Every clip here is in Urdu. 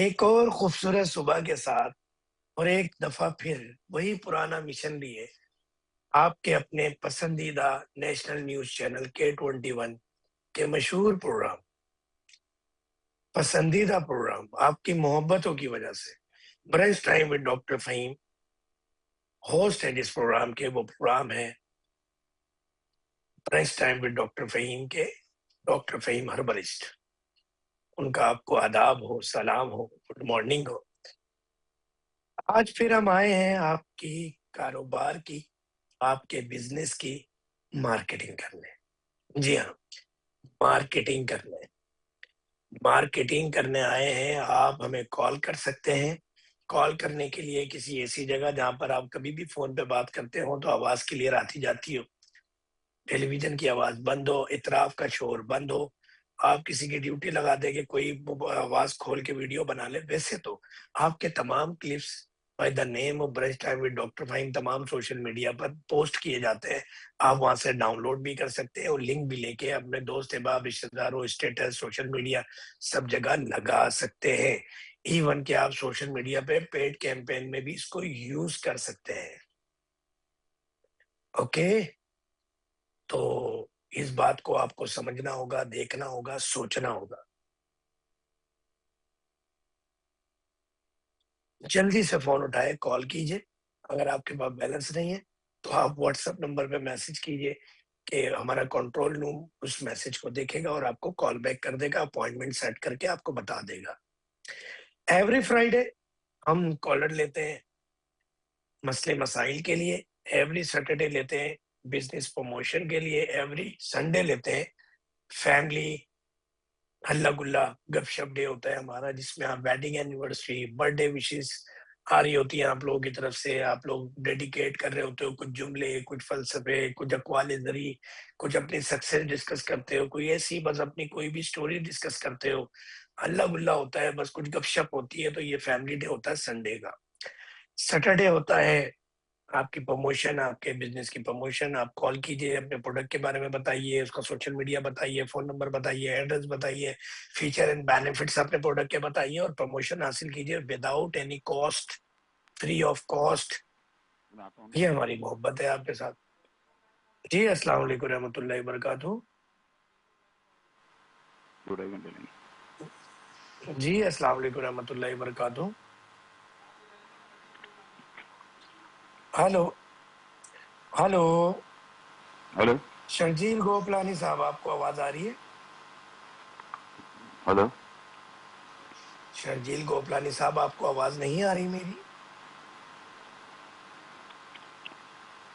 ایک اور خوبصورت صبح کے ساتھ اور ایک دفعہ پھر وہی پرانا مشن لیے آپ کے اپنے پسندیدہ نیشنل نیوز چینل K21 کے مشہور پروگرام، پسندیدہ پروگرام آپ کی محبتوں کی وجہ سے brunch time with doctor Fahim host ہے جس پروگرام کے، وہ پروگرام ہے brunch time with doctor Fahim کے ڈاکٹر فہیم ہربلسٹ۔ ان کا آپ کو آداب ہو، سلام ہو، گڈ مارننگ ہو۔ آج پھر ہم آئے ہیں آپ کی کاروبار کی، آپ کے بزنس کی مارکیٹنگ کرنے۔ جی ہاں، مارکیٹنگ کرنے آئے ہیں۔ آپ ہمیں کال کر سکتے ہیں۔ کال کرنے کے لیے کسی ایسی جگہ جہاں پر آپ کبھی بھی فون پہ بات کرتے ہو تو آواز کلیئر آتی جاتی ہو، ٹیلی ویژن کی آواز بند ہو، اطراف کا شور بند ہو، آپ کسی کی ڈیوٹی لگا دے کہ کوئی آواز کھول کے ویڈیو بنا لے۔ ویسے تو آپ کے تمام clips by the name of brunch time with doctor Fahim تمام سوشل میڈیا پر پوسٹ کیے جاتے ہیں۔ آپ وہاں سے ڈاؤن لوڈ بھی کر سکتے ہیں اور لنک بھی لے کے اپنے دوست احباب، رشتے داروں، اسٹیٹس، سوشل میڈیا سب جگہ لگا سکتے ہیں۔ ایون کہ آپ سوشل میڈیا پہ پیڈ کیمپین میں بھی اس کو یوز کر سکتے ہیں۔ اوکے، تو اس بات کو آپ کو سمجھنا ہوگا، دیکھنا ہوگا، سوچنا ہوگا۔ جلدی سے فون اٹھائے، کال کیجئے۔ اگر آپ کے پاس بیلنس نہیں ہے تو آپ واٹس ایپ نمبر پہ میسج کیجئے کہ ہمارا کنٹرول روم اس میسج کو دیکھے گا اور آپ کو کال بیک کر دے گا، اپوائنٹمنٹ سیٹ کر کے آپ کو بتا دے گا۔ ایوری فرائیڈے ہم کالر لیتے ہیں مسئلے مسائل کے لیے، ایوری سیٹرڈے لیتے ہیں بزنس پروموشن کے لیے، ایوری سنڈے لیتے ہیں فیملی ہلا گلا گپ شپ ڈے ہوتا ہے ہمارا، جس میں آپ wedding anniversary, birthday wishes آ رہی ہوتی ہیں آپ لوگوں کی طرف سے، آپ لوگ ڈیڈیکیٹ کر رہے ہوتے ہو کچھ جملے، کچھ فلسفے، کچھ اقوال زری، کچھ اپنی سکسیس ڈسکس کرتے ہو، کوئی ایسی بس اپنی کوئی بھی سٹوری ڈسکس کرتے ہو، ہلا گلا ہوتا ہے، بس کچھ گپ شپ ہوتی ہے۔ تو یہ فیملی ڈے ہوتا ہے سنڈے کا۔ سیٹرڈے ہوتا ہے آپ کی پروموشن، آپ کے بزنس کی پروموشن۔ آپ کال کیجئے، اپنے پروڈکٹ کے بارے میں بتائیے، اس کا سوشل میڈیا بتائیے، فون نمبر بتائیے، ایڈریس بتائیے، فیچر اینڈ بینیفٹس اپنے پروڈکٹ کے بتائیے اور پروموشن حاصل کیجئے without any cost, free of cost. یہ ہماری محبت ہے آپ کے ساتھ۔ جی السلام علیکم رحمۃ اللہ وبرکاتہ۔ جی السلام علیکم رحمۃ اللہ وبرکاتہ۔ ہلو ہلو ہلو شرجیل گوپلانی صاحب، آپ کو آواز آ رہی ہے؟ ہلو شرجیل گوپلانی صاحب، آپ کو آواز نہیں آ رہی میری؟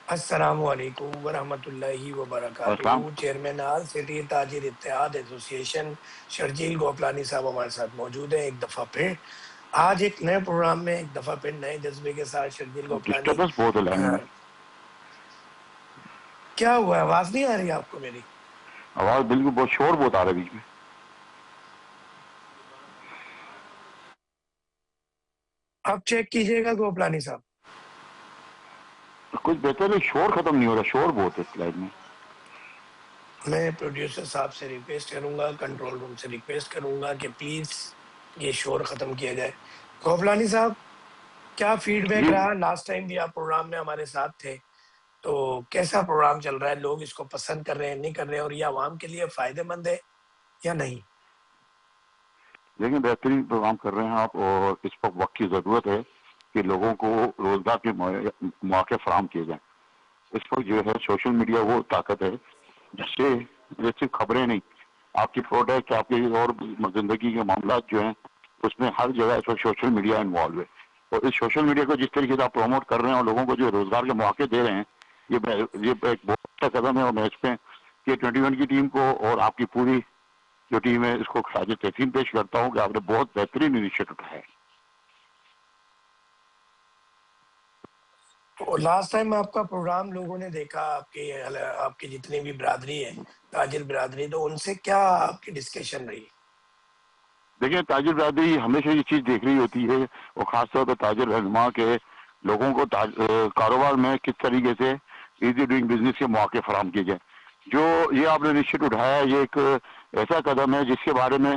السلام علیکم ورحمۃ اللہ وبرکاتہ۔ السلام چیئرمین آل سٹی تاجر اتحاد ایسوسی ایشن شرجیل گوپلانی صاحب ہمارے ساتھ موجود ہیں ایک دفعہ پھر، آج ایک نئے پروگرام میں، ایک دفعہ پھر نئے جذبے کے ساتھ۔ شرجیل گوپلانی، ڈسٹربنس بہت ہے لائن میں، کیا ہوا؟ آواز نہیں آ رہی آپ کو میری؟ آواز بالکل بہت شور بہت آ رہا ہے بیچ میں۔ آپ چیک کیجئے گا گوپلانی صاحب۔ کچھ بہتر ہے، شور ختم نہیں ہو رہا، شور بہت ہے اس لائن میں۔ میں پروڈیوسر صاحب سے ریکویسٹ کروں گا، کنٹرول روم سے ریکویسٹ کروں گا کہ پلیز یہ شور ختم کیا جائے۔ گوپلانی صاحب، کیا فیڈ بیک جی رہا؟ لاسٹ ٹائم بھی آپ پروگرام میں ہمارے ساتھ تھے، تو کیسا پروگرام چل رہا ہے؟ لوگ اس کو پسند کر رہے ہیں، نہیں کر رہے ہیں، اور یہ عوام کے لیے فائدہ مند ہے یا نہیں؟ لیکن بہترین پروگرام کر رہے ہیں آپ، اور اس وقت کی ضرورت ہے کہ لوگوں کو روزگار کے مواقع فراہم کیے جائیں۔ اس وقت جو ہے سوشل میڈیا وہ طاقت ہے جس سے یہ صرف خبریں نہیں، آپ کی پروڈکٹ، آپ کی اور زندگی کے معاملات جو ہیں اس میں ہر جگہ اس وقت سوشل میڈیا انوالو ہے۔ اور اس سوشل میڈیا کو جس طریقے سے آپ پروموٹ کر رہے ہیں اور لوگوں کو جو روزگار کے مواقع دے رہے ہیں، یہ ایک بہت اچھا قدم ہے۔ اور میں اس پہ K21 کی ٹیم کو اور آپ کی پوری جو ٹیم ہے اس کو خراج تحسین پیش کرتا ہوں کہ آپ نے بہت بہترین انیشیٹو اٹھایا ہے۔ لاسٹ ٹائم آپ کا پروگرام لوگوں نے دیکھا، آپ کی جتنی بھی برادری ہے، تاجر برادری، تو ان سے کیا آپ کی ڈسکشن رہی؟ دیکھیں، تاجر برادری ہمیشہ یہ چیز دیکھ رہی ہوتی ہے، اور خاص طور پہ تاجر رہنما کے لوگوں کو کاروبار میں کس طریقے سے ایزی ڈوئنگ بزنس کے مواقع فراہم کیے جائیں۔ جو یہ آپ نے انیشیٹو اٹھایا ہے، یہ ایک ایسا قدم ہے جس کے بارے میں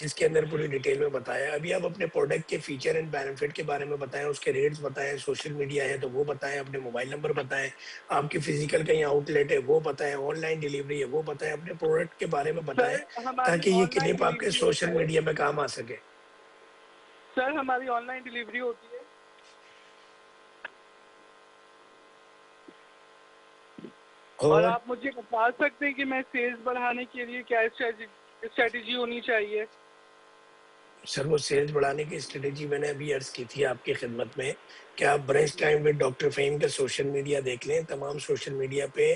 جس کے اندر پوری ڈیٹیل میں بتایا. ابھی آپ اپنے پروڈکٹ کے فیچر اینڈ بینیفٹ کے بارے میں بتائیں, اس کے ریٹس بتائیں, سوشل میڈیا ہے تو وہ بتائیں, اپنے موبائل نمبر بتائیں, آپ کی فزیکل کہیں آؤٹ لیٹ ہے وہ بتائیں, آن لائن ڈیلیوری ہے وہ بتائیں, اپنے پروڈکٹ کے بارے میں بتائیں سر ہماری تاکہ یہ آن لائن کلپ آپ کے ڈلیوری سوشل ہوتی ہے. میڈیا میں کام آ سکے. سر ہماری آن لائن ڈلیوری ہوتی ہے. اور آپ مجھے بتا سکتے ہیں کہ میں سیلز بڑھانے کے لیے کیا اسٹریٹجی ہونی چاہیے؟ سر وہ سیلز بڑھانے کی اسٹریٹجی میں نے ابھی عرض کی تھی آپ کی خدمت میں کہ آپ brunch time with doctor Fahim کا سوشل میڈیا دیکھ لیں. تمام سوشل میڈیا پہ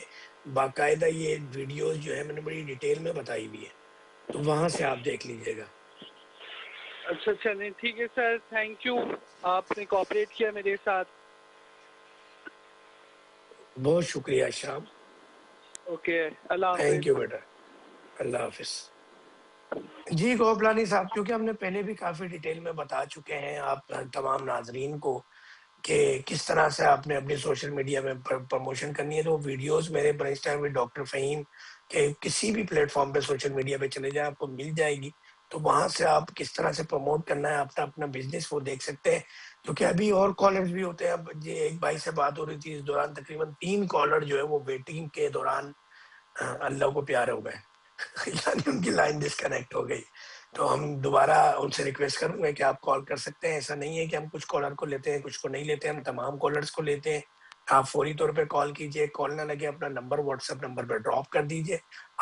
باقاعدہ یہ ویڈیوز جو ہے میں نے بڑی ڈیٹیل میں بتائی ہوئی ہے, تو وہاں سے آپ دیکھ لیجئے گا. اچھا چلیں ٹھیک ہے سر, تھینک یو, آپ نے کوآپریٹ کیا میرے ساتھ. بہت شکریہ شام. اوکے, اللہ حافظ. تھینک یو بیٹا, اللہ حافظ. جی گوپلانی صاحب, کیونکہ ہم نے پہلے بھی کافی ڈیٹیل میں بتا چکے ہیں آپ تمام ناظرین کو کہ کس طرح سے آپ نے اپنی سوشل میڈیا میں پروموشن کرنی ہے, تو وہ ویڈیوز میرے brunch time with doctor Fahim کے کسی بھی پلیٹ فارم پہ سوشل میڈیا پہ چلے جائیں, آپ کو مل جائے گی. تو وہاں سے آپ کس طرح سے پروموٹ کرنا ہے اپنا بزنس وہ دیکھ سکتے ہیں. کیونکہ ابھی اور کالرز بھی ہوتے ہیں. اب یہ ایک بھائی سے بات ہو رہی تھی, اس دوران تقریباً 3 کالر جو ہے وہ ویٹنگ کے دوران اللہ کو پیارے ہو گئے, یعنی ان کی لائن ڈسکنیکٹ ہو گئی. تو ہم دوبارہ ان سے ریکویسٹ کروں گے کہ آپ کال کر سکتے ہیں. ایسا نہیں ہے کہ ہم کچھ کالر کو لیتے ہیں کچھ کو نہیں لیتے, ہم تمام کالرز کو لیتے ہیں. آپ فوری طور پہ کال کیجئے, کال نہ لگے اپنا نمبر واٹس ایپ نمبر پہ ڈراپ کر دیجئے.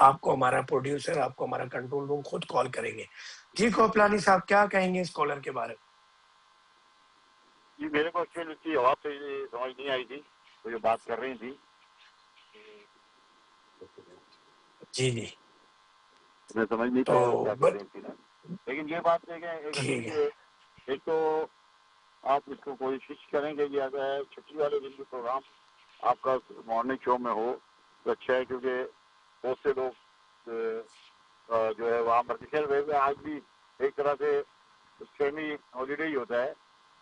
آپ کو ہمارا پروڈیوسر, آپ کو ہمارا کنٹرول روم خود کال کریں گے. جی کوپلانی صاحب, کیا کہیں گے اس کالر کے بارے میں؟ جی میرے کو ایکچولی اس کی آواز سے سمجھ نہیں آئی تھی, وہ جو بات کر رہی تھی. جی جی, میں سمجھ نہیں تو پایا کیا کہہ رہی تھی نا. لیکن یہ بات ہے کہ ایک اچھی ٹھیک ہے. ہے, ایک تو آپ اس کو کوشش کریں گے کہ اگر چھٹی والے دن بھی پروگرام آپ کا مارننگ شو میں ہو تو اچھا ہے, کیونکہ بہت سے لوگ جو ہے وہاں پر خیر ویسے آج بھی ایک طرح سے سیمی ہالیڈے ہی ہوتا ہے.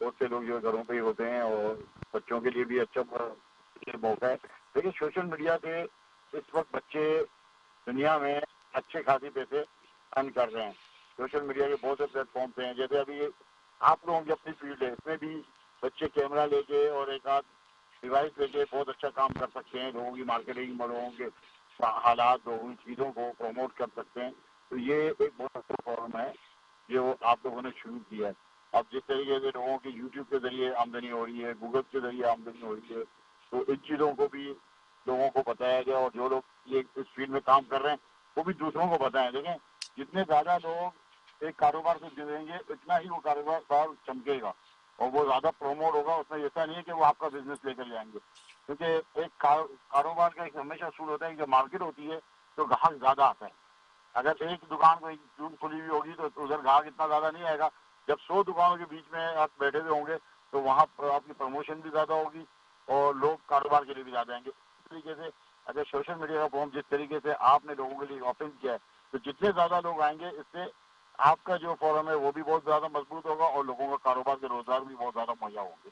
بہت سے لوگ جو گھروں پہ ہی ہوتے ہیں اور بچوں کے لیے بھی اچھا موقع ہے. لیکن سوشل میڈیا پہ اس وقت بچے دنیا میں اچھے خاصی پیسے ارن کر رہے ہیں. سوشل میڈیا کے بہت سے پلیٹ فارم پہ ہیں, جیسے ابھی آپ لوگوں کی اپنی فیلڈ ہے, اس میں بھی بچے کیمرہ لے کے اور ایک آدھ ڈیوائس لے کے بہت اچھا کام کر سکتے ہیں. لوگوں کی مارکیٹنگ, لوگوں کے حالات, لوگوں کی چیزوں کو پروموٹ کر سکتے ہیں. تو یہ ایک بہت اچھا فارم ہے جو آپ لوگوں نے شروع کیا ہے. اب جس طریقے سے لوگوں کی یوٹیوب کے ذریعے آمدنی ہو رہی ہے, گوگل کے ذریعے آمدنی ہو رہی ہے, تو ان چیزوں کو بھی لوگوں کو بتایا گیا. اور جو لوگ یہ اس فیلڈ میں کام کر رہے ہیں وہ بھی دوسروں کو بتائیں. دیکھیں جتنے زیادہ لوگ ایک کاروبار سے جڑیں گے اتنا ہی وہ کاروبار چمکے گا اور وہ زیادہ پروموٹ ہوگا. اس میں ایسا نہیں ہے کہ وہ آپ کا بزنس لے کر جائیں گے, کیونکہ ایک کاروبار کا ایک ہمیشہ اصول ہوتا ہے کہ جب مارکیٹ ہوتی ہے تو گاہک زیادہ آتا ہے. اگر ایک دکان کو ایک جون کھلی ہوئی ہوگی تو ادھر گاہک اتنا زیادہ نہیں آئے گا. جب 100 دکانوں کے بیچ میں آپ بیٹھے ہوئے ہوں گے تو وہاں آپ کی پروموشن بھی زیادہ ہوگی اور لوگ کاروبار کے لیے بھی زیادہ آئیں گے. اس طریقے سے اگر سوشل میڈیا کا فارم جس طریقے سے آپ نے لوگوں کے لیے اوپن کیا ہے تو جتنے زیادہ لوگ آئیں گے اس سے آپ کا جو فورم ہے وہ بھی بہت زیادہ مضبوط ہوگا اور لوگوں کا کاروبار کے روزگار بھی بہت زیادہ مہیا ہوں گے.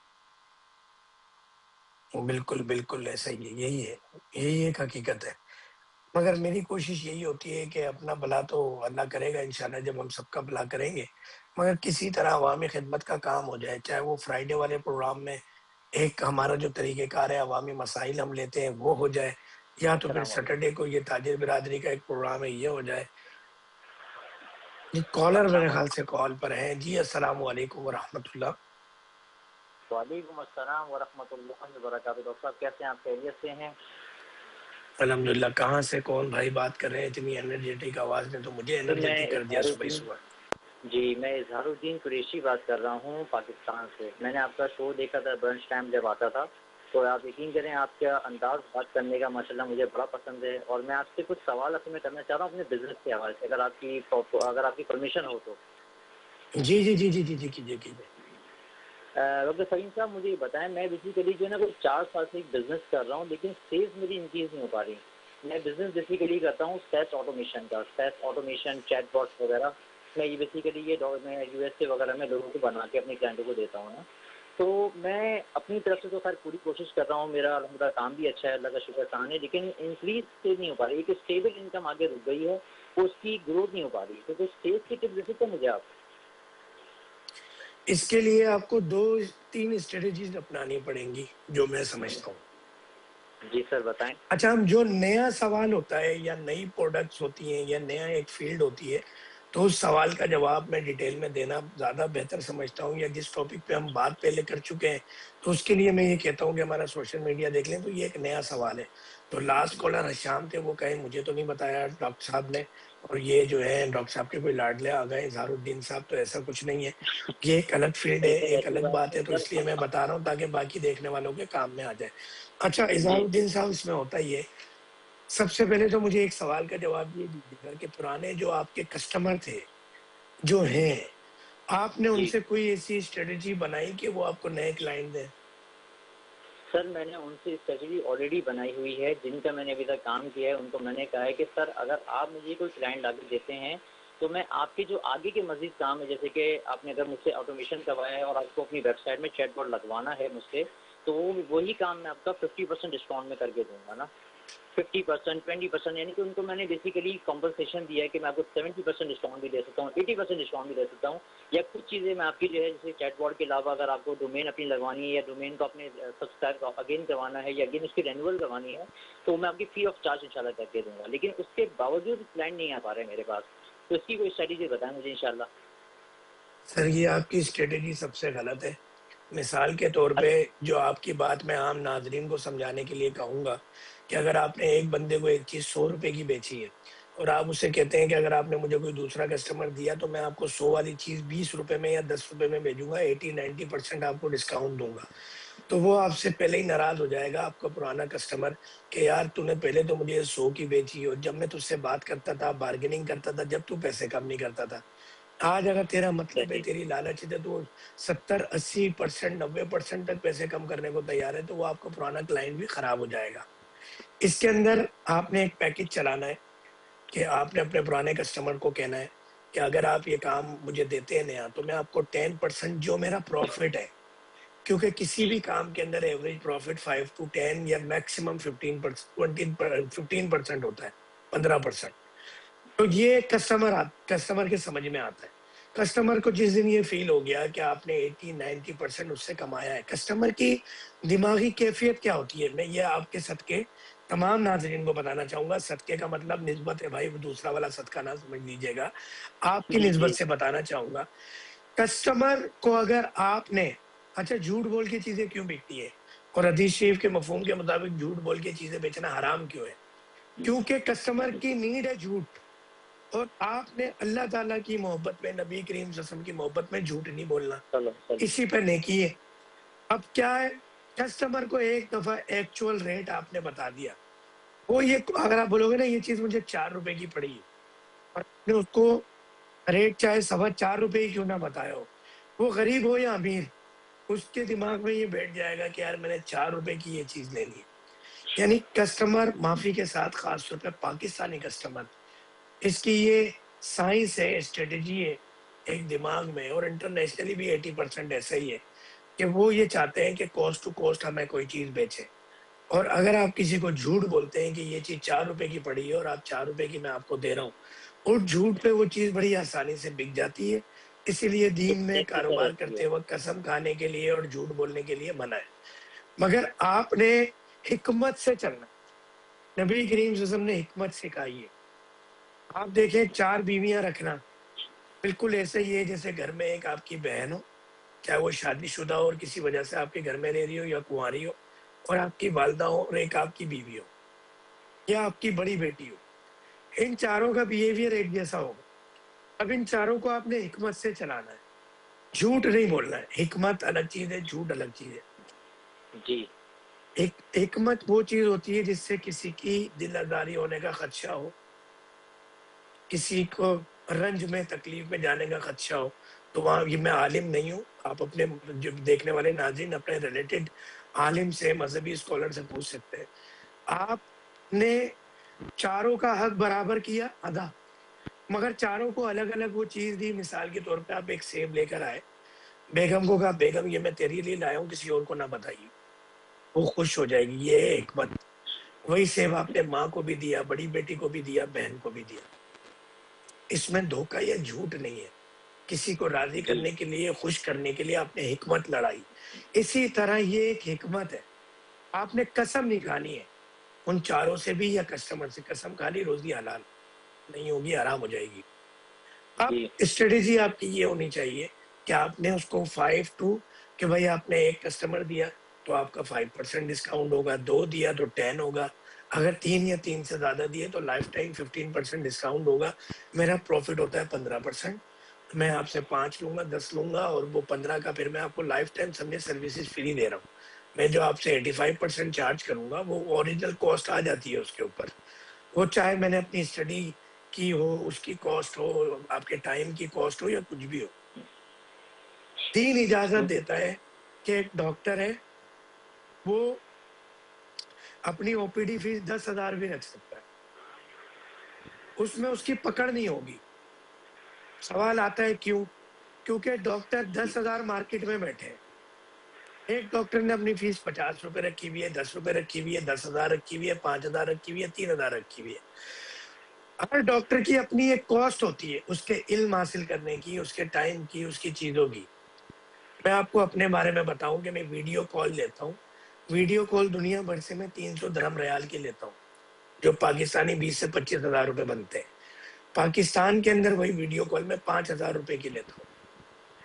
بالکل بالکل ایسا ہی ہے, یہی ایک حقیقت ہے. مگر میری کوشش یہی ہوتی ہے کہ اپنا بھلا تو اللہ کرے گا انشاءاللہ جب ہم سب کا بھلا کریں گے, مگر کسی طرح عوامی خدمت کا کام ہو جائے. چاہے وہ فرائیڈے والے پروگرام میں ایک ہمارا جو طریقہ کار ہے عوامی مسائل ہم لیتے ہیں وہ ہو جائے, یا تو پھر سیٹرڈے کو یہ تاجر برادری کا ایک پروگرام ہے یہ ہو جائے. یہ کالر میرے خیال سے کال پر ہیں. جی السلام علیکم ورحمۃ اللہ. وعلیکم السلام ورحمۃ اللہ وبرکاتہ. ڈاکٹر صاحب کیسے ہیں آپ؟ خیریت سے ہیں؟ الحمدللہ. کہاں سے کون بھائی بات کر رہے ہیں؟ اتنی انرجیٹک آواز نے تو مجھے انرجیٹک کر دیا صبح صبح. جی میں اظہار الدین قریشی بات کر رہا ہوں پاکستان سے. میں نے آپ کا شو دیکھا تھا برنچ ٹائم جب آتا تھا, تو آپ یقین کریں آپ کا انداز بات کرنے کا ماشاءاللہ مجھے بڑا پسند ہے. اور میں آپ سے کچھ سوال اصل میں کرنا چاہ رہا ہوں اپنے بزنس کے حوالے سے, اگر آپ کی پرمیشن ہو تو. جی جی جی جی جی جی کیجیے. ڈاکٹر فہیم صاحب مجھے یہ بتائیں, میں بیسیکلی جو ہے نا کوئی 4 سال سے ایک بزنس کر رہا ہوں, لیکن سیلز میری انکریز نہیں ہو پا رہی. میں بزنس بیسیکلی کرتا ہوں سیس آٹومیشن کا, سیس آٹومیشن, چیٹ باٹس وغیرہ. میں یہ بیسیکلی میں یو ایس اے وغیرہ میں لوگوں کو بنا کے اپنے کلائنٹوں کو دیتا ہوں نا. تو میں اپنی طرف سے تو خیر پوری کوشش کر رہا ہوں، میرا الحمدللہ کام بھی اچھا ہے، اللہ کا شکر سان ہے، لیکن انکریز سے نہیں ہو پا رہی، ایک اسٹیبل انکم آگے رک گئی ہے، وہ اس کی گروتھ نہیں ہو پا رہی، تو کچھ اسٹیج کی ٹپ دے سکتے ہیں مجھے آپ؟ اس کے لیے آپ کو 2-3 اسٹریٹجیز اپنانی پڑیں گی جو میں سمجھتا ہوں. جی سر بتائیں. اچھا، ہم جو نیا سوال ہوتا ہے یا نئی پروڈکٹس ہوتی ہیں یا نیا ایک فیلڈ ہوتی ہے، تو اس سوال کا جواب میں ڈیٹیل میں دینا زیادہ بہتر سمجھتا ہوں، یا جس ٹاپک پہ ہم بات پہلے کر چکے ہیں تو اس کے لیے میں یہ کہتا ہوں کہ ہمارا سوشل میڈیا دیکھ لیں تو یہ ایک نیا سوال ہے. تو لاسٹ کالر حشام تھے، وہ کہیں مجھے تو نہیں بتایا ڈاکٹر صاحب نے، اور یہ جو ہے ڈاکٹر صاحب کے کوئی لاڈلے آ گئے اظہار الدین صاحب، تو ایسا کچھ نہیں ہے، یہ ایک الگ فیلڈ ہے، ایک الگ بات ہے، تو اس لیے میں بتا رہا ہوں تاکہ باقی دیکھنے والوں کے کام میں آ جائے. اچھا اظہار الدین صاحب، اس میں ہوتا ہی ہے، سب سے پہلے تو مجھے ایک سوال کا جواب یہ دیجیے گا کہ پرانے جو آپ کے کسٹمر تھے جو ہیں، آپ نے ان سے کوئی ایسی اسٹریٹجی بنائی کہ وہ آپ کو نئے کلائنٹ دیں؟ سر میں نے ان سے اسٹریٹجی آلریڈی بنائی ہوئی ہے، جن کا میں نے ابھی تک کام کیا ہے ان کو میں نے کہا ہے کہ سر اگر آپ مجھے کوئی کلائنٹ آگے دیتے ہیں تو میں آپ کے جو آگے کے مزید کام ہے، جیسے کہ آپ نے اگر مجھ سے آٹومیشن کروایا ہے اور آپ کو اپنی ویب سائٹ میں چیٹ بوٹ لگوانا ہے مجھ سے، تو وہی کام میں آپ کا 50% ڈسکاؤنٹ میں کر کے دوں گا نا. 50%، 20%، یعنی کہ ان کو میں نے بیسیکلی کمپنسیشن دیا ہے کہ میں آپ کو 70% ڈسکاؤنٹ بھی دے سکتا ہوں، 80% ڈسکاؤنٹ بھی دے سکتا ہوں، یا کچھ چیزیں میں آپ کی جو ہے جیسے چیٹ بورڈ کے علاوہ اگر آپ کو ڈومین اپنی لگوانی ہے یا ڈومین کو اپنے سبسکرائب اگین کروانا ہے یا اگین اس کی رینیول کروانی ہے تو میں آپ کی فری آف چارج انشاءاللہ کر کے دوں گا. لیکن اس کے باوجود کلائنٹ نہیں آ پا رہے میرے پاس، تو اس کی کوئی اسٹریٹجی بتائیں مجھے انشاءاللہ. سر یہ آپ کی اسٹریٹجی سب سے غلط ہے. مثال کے طور پہ جو آپ کی بات میں عام ناظرین کو سمجھانے کے لیے کہوں گا کہ اگر آپ نے ایک بندے کو ایک چیز 100 روپے کی بیچی ہے اور آپ اسے کہتے ہیں کہ اگر آپ نے مجھے کوئی دوسرا کسٹمر دیا تو میں آپ کو 100 والی چیز 20 روپے میں یا 10 روپے میں بھیجوں گا، 80-90% آپ کو ڈسکاؤنٹ دوں گا، تو وہ آپ سے پہلے ہی ناراض ہو جائے گا، آپ کا پرانا کسٹمر، کہ یار تو نے پہلے تو مجھے 100 کی بیچی، اور جب میں تجھ سے بات کرتا تھا، بارگیننگ کرتا تھا، جب تو پیسے کم نہیں کرتا تھا. آج اگر تیرا مطلب ہے، تیری لالچ ہے، تو 70-80%، 90% تک پیسے کم کرنے کو تیار ہے، تو وہ آپ کا پرانا کلائنٹ بھی خراب ہو جائے گا. اس کے اندر آپ نے ایک پیکج چلانا ہے کہ آپ نے اپنے پرانے کسٹمر کو کہنا ہے کہ اگر آپ یہ کام مجھے دیتے ہیں نیا تو میں آپ کو 10% جو میرا پروفٹ ہے، کیونکہ کسی بھی کام کے اندر ایوریج پروفٹ 5 to 10 یا میکسیمم 15% ہوتا ہے، 15%. تو یہ کسٹمر کے سمجھ میں آتا ہے. کسٹمر کو جس دن یہ فیل ہو گیا کہ آپ نے 80-90% اس سے کمایا ہے، کسٹمر کی دماغی کیفیت کیا ہوتی ہے، میں یہ آپ کے صدقے تمام ناظرین کو بتانا چاہوں گا. صدقے کا مطلب نسبت ہے بھائی، وہ دوسرا والا صدقہ نہ سمجھ لیجیے گا، آپ کی نسبت سے بتانا چاہوں گا. کسٹمر کو اگر آپ نے، اچھا جھوٹ بول کے چیزیں کیوں بکتی ہے، اور حدیث شریف کے مفہوم کے مطابق جھوٹ بول کے چیزیں بیچنا حرام کیوں ہے؟ کیونکہ کسٹمر کی نیڈ ہے جھوٹ، اور آپ نے اللہ تعالیٰ کی محبت میں، نبی کریم صلی اللہ علیہ وسلم کی محبت میں جھوٹ نہیں بولنا، اسی پہ نیکی ہے. اب کیا ہے، کسٹمر کو ایک دفعہ ایکچوئل ریٹ آپ نے بتا دیا، وہ یہ اگر آپ بولو گے نا یہ چیز مجھے 4 روپے کی پڑی ہے، اور آپ نے اس کو ریٹ چاہے 4.25 روپے ہی کیوں نہ بتایا ہو، وہ غریب ہو یا امیر، اس کے دماغ میں یہ بیٹھ جائے گا کہ یار میں نے 4 روپے کی یہ چیز لے لی. یعنی کسٹمر، معافی کے ساتھ خاص طور پہ پاکستانی کسٹمر، اس کی یہ سائنس ہے، اسٹریٹجی ہے ایک دماغ میں، اور انٹرنیشنلی بھی 80% ایسا ہی ہے کہ وہ یہ چاہتے ہیں کہ کوسٹ ٹو کوسٹ ہمیں کوئی چیز بیچے. اور اگر آپ کسی کو جھوٹ بولتے ہیں کہ یہ چیز 4 روپے کی پڑی ہے اور آپ 4 روپے کی میں آپ کو دے رہا ہوں، اور جھوٹ پہ وہ چیز بڑی آسانی سے بک جاتی ہے. اسی لیے دین میں کاروبار کرتے وقت قسم کھانے کے لیے اور جھوٹ بولنے کے لیے منع ہے. مگر آپ نے حکمت سے چلنا، نبی کریم صلی اللہ علیہ وسلم نے حکمت سکھائی ہے. آپ دیکھیں 4 بیویاں رکھنا بالکل ایسے ہی ہے جیسے گھر میں ایک آپ کی بہن ہو، چاہے وہ شادی شدہ ہو اور کسی وجہ سے آپ کے گھر میں رہ رہی ہو، یا کنواری ہو، اور آپ کی والدہ ہو اور ایک آپ کی بیوی ہو، یا آپ کی بڑی بیٹی ہو. ان چاروں کا بیہیویئر ایک جیسا ہوگا. اب ان چاروں کو آپ نے حکمت سے چلانا ہے، جھوٹ نہیں بولنا ہے. حکمت الگ چیز ہے، جھوٹ الگ چیز ہے. جی حکمت وہ چیز ہوتی ہے جس سے کسی کی دل آزاری ہونے کا خدشہ ہو، کسی کو رنج میں، تکلیف میں جانے کا خدشہ ہو. تو وہاں یہ میں عالم نہیں ہوں، آپ اپنے جو دیکھنے والے ناظرین اپنے ریلیٹڈ عالم سے، مذہبی اسکالر سے پوچھ سکتے ہیں. آپ نے چاروں کا حق برابر کیا ادا، مگر چاروں کو الگ الگ وہ چیز دی. مثال کے طور پہ آپ ایک سیب لے کر آئے، بیگم کو کہا بیگم یہ میں تیرے لیے لایا ہوں, کسی اور کو نہ بتائیے, وہ خوش ہو جائے گی. یہ ہے حکمت. وہی سیب آپ نے ماں کو بھی دیا, بڑی بیٹی کو بھی دیا, بہن کو بھی دیا. اس میں دھوکہ یا جھوٹ نہیں ہے. کسی کو راضی کرنے کے لیے, خوش کرنے کے لیے آپ نے حکمت لڑائی. اسی طرح یہ ایک حکمت ہے. آپ نے قسم نہیں کھانی ہے ان چاروں سے بھی یا کسٹمر سے. قسم کھانی روزی حلال نہیں ہوگی, حرام ہو جائے گی. اب اسٹریٹجی آپ کی یہ ہونی چاہیے کہ آپ نے اس کو 5-2 کہ بھائی آپ نے ایک کسٹمر دیا تو آپ کا 5% ڈسکاؤنٹ ہوگا, 2 دیا تو 10 ہوگا, اگر 3 یا 3 سے زیادہ دیے تو لائف ٹائم 15% ڈسکاؤنٹ ہوگا. میرا پروفٹ ہوتا ہے 15%. میں آپ سے 5 لوں گا, 10 لوں گا, اور وہ 15 کا پھر میں آپ کو لائف ٹائم سمجھے سروسز فری دے رہا ہوں. میں جو آپ سے 85% چارج کروں گا وہ اوریجنل کاسٹ آ جاتی ہے اس کے اوپر. وہ چاہے میں نے اپنی اسٹڈی کی ہو, اس کی کاسٹ ہو, آپ کے ٹائم کی کاسٹ ہو, یا کچھ بھی ہو. دین اجازت دیتا ہے کہ ایک ڈاکٹر ہے وہ اپنی او پی ڈی فیس 10,000 بھی رکھ سکتا ہے, اس میں اس کی پکڑ نہیں ہوگی. سوال آتا ہے کیوں؟ کیونکہ ڈاکٹر 10,000 مارکیٹ میں بیٹھے ہیں. ایک ڈاکٹر نے اپنی فیس 50 روپے رکھی ہوئی ہے, 10 روپے رکھی ہوئی ہے, 10,000 رکھی ہوئی ہے, 5,000 رکھی ہوئی ہے, 3,000 رکھی ہوئی ہے. ہر ڈاکٹر کی اپنی ایک کاسٹ ہوتی ہے اس کے علم حاصل کرنے کی, اس کے ٹائم کی, اس کی چیزوں کی. میں آپ کو اپنے بارے میں بتاؤں کہ میں ویڈیو کال لیتا ہوں. ویڈیو کال دنیا بھر سے میں 300 درہم ریال کی لیتا ہوں, جو پاکستانی 20 سے 25,000 روپے بنتے ہیں. پاکستان کے اندر وہی ویڈیو کال میں 5,000 روپے کی لیتا ہوں.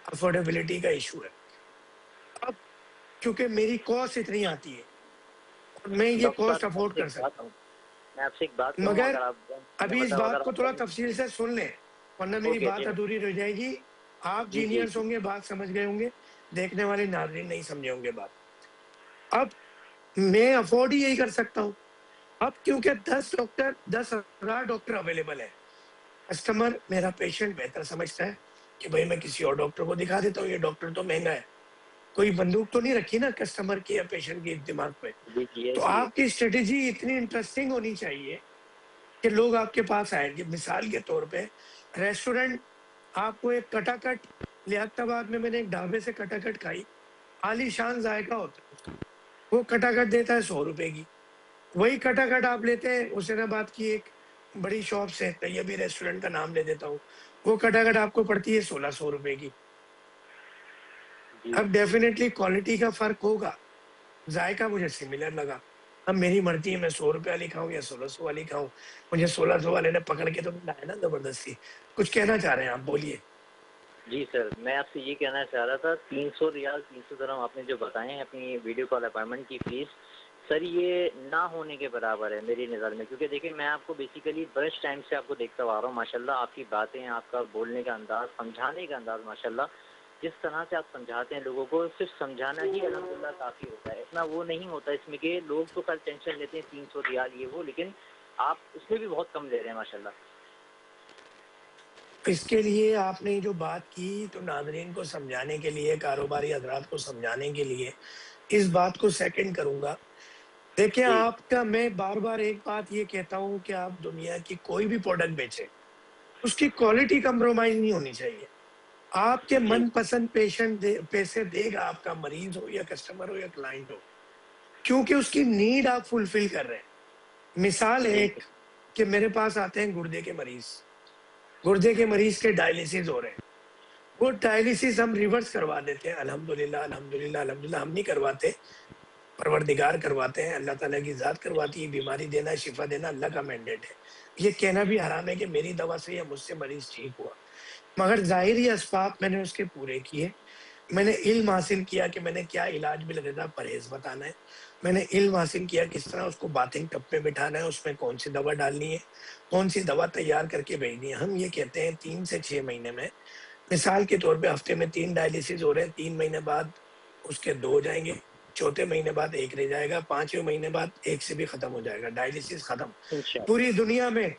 افورڈیبلٹی کا ایشو ہے. اب کیونکہ میری کاسٹ اتنی آتی ہے اور میں یہ کاسٹ افورڈ کر سکتا ہوں. میں آپ سے ایک بات کہوں, مگر اگر آپ ابھی اس بات کو تھوڑا تفصیل سے سن لیں ورنہ میری بات ادھوری رہ جائے گی. آپ جینئرس ہوں گے, بات سمجھ گئے ہوں گے, دیکھنے والے ناظرین نہیں سمجھے ہوں گے بات. اب میں افورڈ ہی یہی کر سکتا ہوں. اب کیونکہ 10,000 ڈاکٹر اویلیبل ہے, کسٹمر میرا پیشنٹ بہتر سمجھتا ہے کہ بھائی میں کسی اور ڈاکٹر کو دکھا دیتا ہوں, یہ ڈاکٹر تو مہنگا ہے. کوئی بندوق تو نہیں رکھی نا کسٹمر کی یا پیشنٹ کی دماغ پہ. تو آپ کی اسٹریٹجی اتنی انٹرسٹنگ ہونی چاہیے کہ لوگ آپ کے پاس آئیں گے. مثال کے طور پہ ریسٹورنٹ آپ کو ایک کٹا کٹ, لیاقت آباد میں نے ایک ڈھابے سے کٹا کٹ کھائی, عالی شان ذائقہ ہوتا ہے اس کا. وہ کٹا کٹ دیتا ہے 100 روپے کی. وہی کٹا کٹ آپ لیتے ہیں حسین آباد کی ایک بڑی شاپ سے, طیبی ریسٹورنٹ کا نام لے دیتا ہوں, وہ کٹا کٹ آپ کو پڑتی ہے 1,600 روپے کی. اب ڈیفینیٹلی کوالٹی کا فرق ہوگا, ذائقہ مجھے سملر لگا. اب میری مرضی ہے میں 100 روپے والی کھاؤں یا 1,600 والی کھاؤں. مجھے 1,600 والے نے پکڑ کے تو لایا نا زبردستی. کچھ کہنا چاہ رہے ہیں آپ, بولیے. جی سر, میں آپ سے یہ کہنا چاہ رہا تھا, 300 ریال 300 درہم آپ نے جو بتائے ہیں اپنی ویڈیو کال اپائنٹمنٹ کی فیس, سر یہ نہ ہونے کے برابر ہے میری نظر میں. کیونکہ دیکھیں میں آپ کو بیسیکلی برش ٹائم سے آپ کو دیکھتا آ رہا ہوں, ماشاءاللہ آپ کی باتیں, آپ کا بولنے کا انداز, سمجھانے کا انداز, ماشاءاللہ جس طرح سے آپ سمجھاتے ہیں لوگوں کو, صرف سمجھانا ہی الحمدللہ کافی ہوتا ہے. اتنا وہ نہیں ہوتا اس میں کہ لوگ تو خیر ٹینشن لیتے ہیں 300 ریال یہ وہ, لیکن آپ اس میں بھی بہت کم لے رہے ہیں ماشاءاللہ. اس کے لیے آپ نے جو بات کی تو ناظرین کو سمجھانے کے لیے, کاروباری حضرات کو سمجھانے کے لیے اس بات کو سیکنڈ کروں گا. دیکھیں آپ کا, میں بار بار ایک بات یہ کہتا ہوں کہ آپ دنیا کی کوئی بھی پروڈکٹ بیچیں, اس کی کوالٹی کمپرومائز نہیں ہونی چاہیے. آپ کے من پسند پیشنٹ پیسے دے گا, آپ کا مریض ہو یا کسٹمر ہو یا کلائنٹ ہو, کیونکہ اس کی نیڈ آپ فلفل کر رہے ہیں. مثال ایک کہ میرے پاس آتے ہیں گردے کے مریض, گردے کے مریض کے ڈائلیسس ہو رہے ہیں, وہ ڈائلیسس ہم ریورس کروا دیتے ہیں. الحمدللہ الحمدللہ الحمدللہ ہم نہیں کرواتے, پروردگار کرواتے ہیں, اللہ تعالیٰ کی ذات کرواتی ہے. بیماری دینا, شفا دینا اللہ کا مینڈیٹ ہے. یہ کہنا بھی حرام ہے کہ میری دوا سے یا مجھ سے مریض ٹھیک ہوا, مگر ظاہری اسباب میں نے اس کے پورے کیے. میں نے علم حاصل کیا کہ میں نے کیا علاج بھی لگے گا, پرہیز بتانا ہے. میں نے علم حاصل کیا کس طرح اس کو باتنگ ٹب میں بٹھانا ہے, اس میں کون سی دوا ڈالنی ہے, کون سی دوا تیار کر کے بھیجنی ہے. ہم یہ کہتے ہیں 3 سے 6 مہینے میں, مثال کے طور پہ ہفتے میں 3 ڈائلیسس ہو رہے ہیں, 3 مہینے بعد اس کے 2 ہو جائیں گے, 4تھے مہینے بعد 1 رہ جائے گا, 5ویں مہینے بعد 1 سے بھی ختم ہو جائے گا. ڈائلیسس ختم. پوری دنیا میں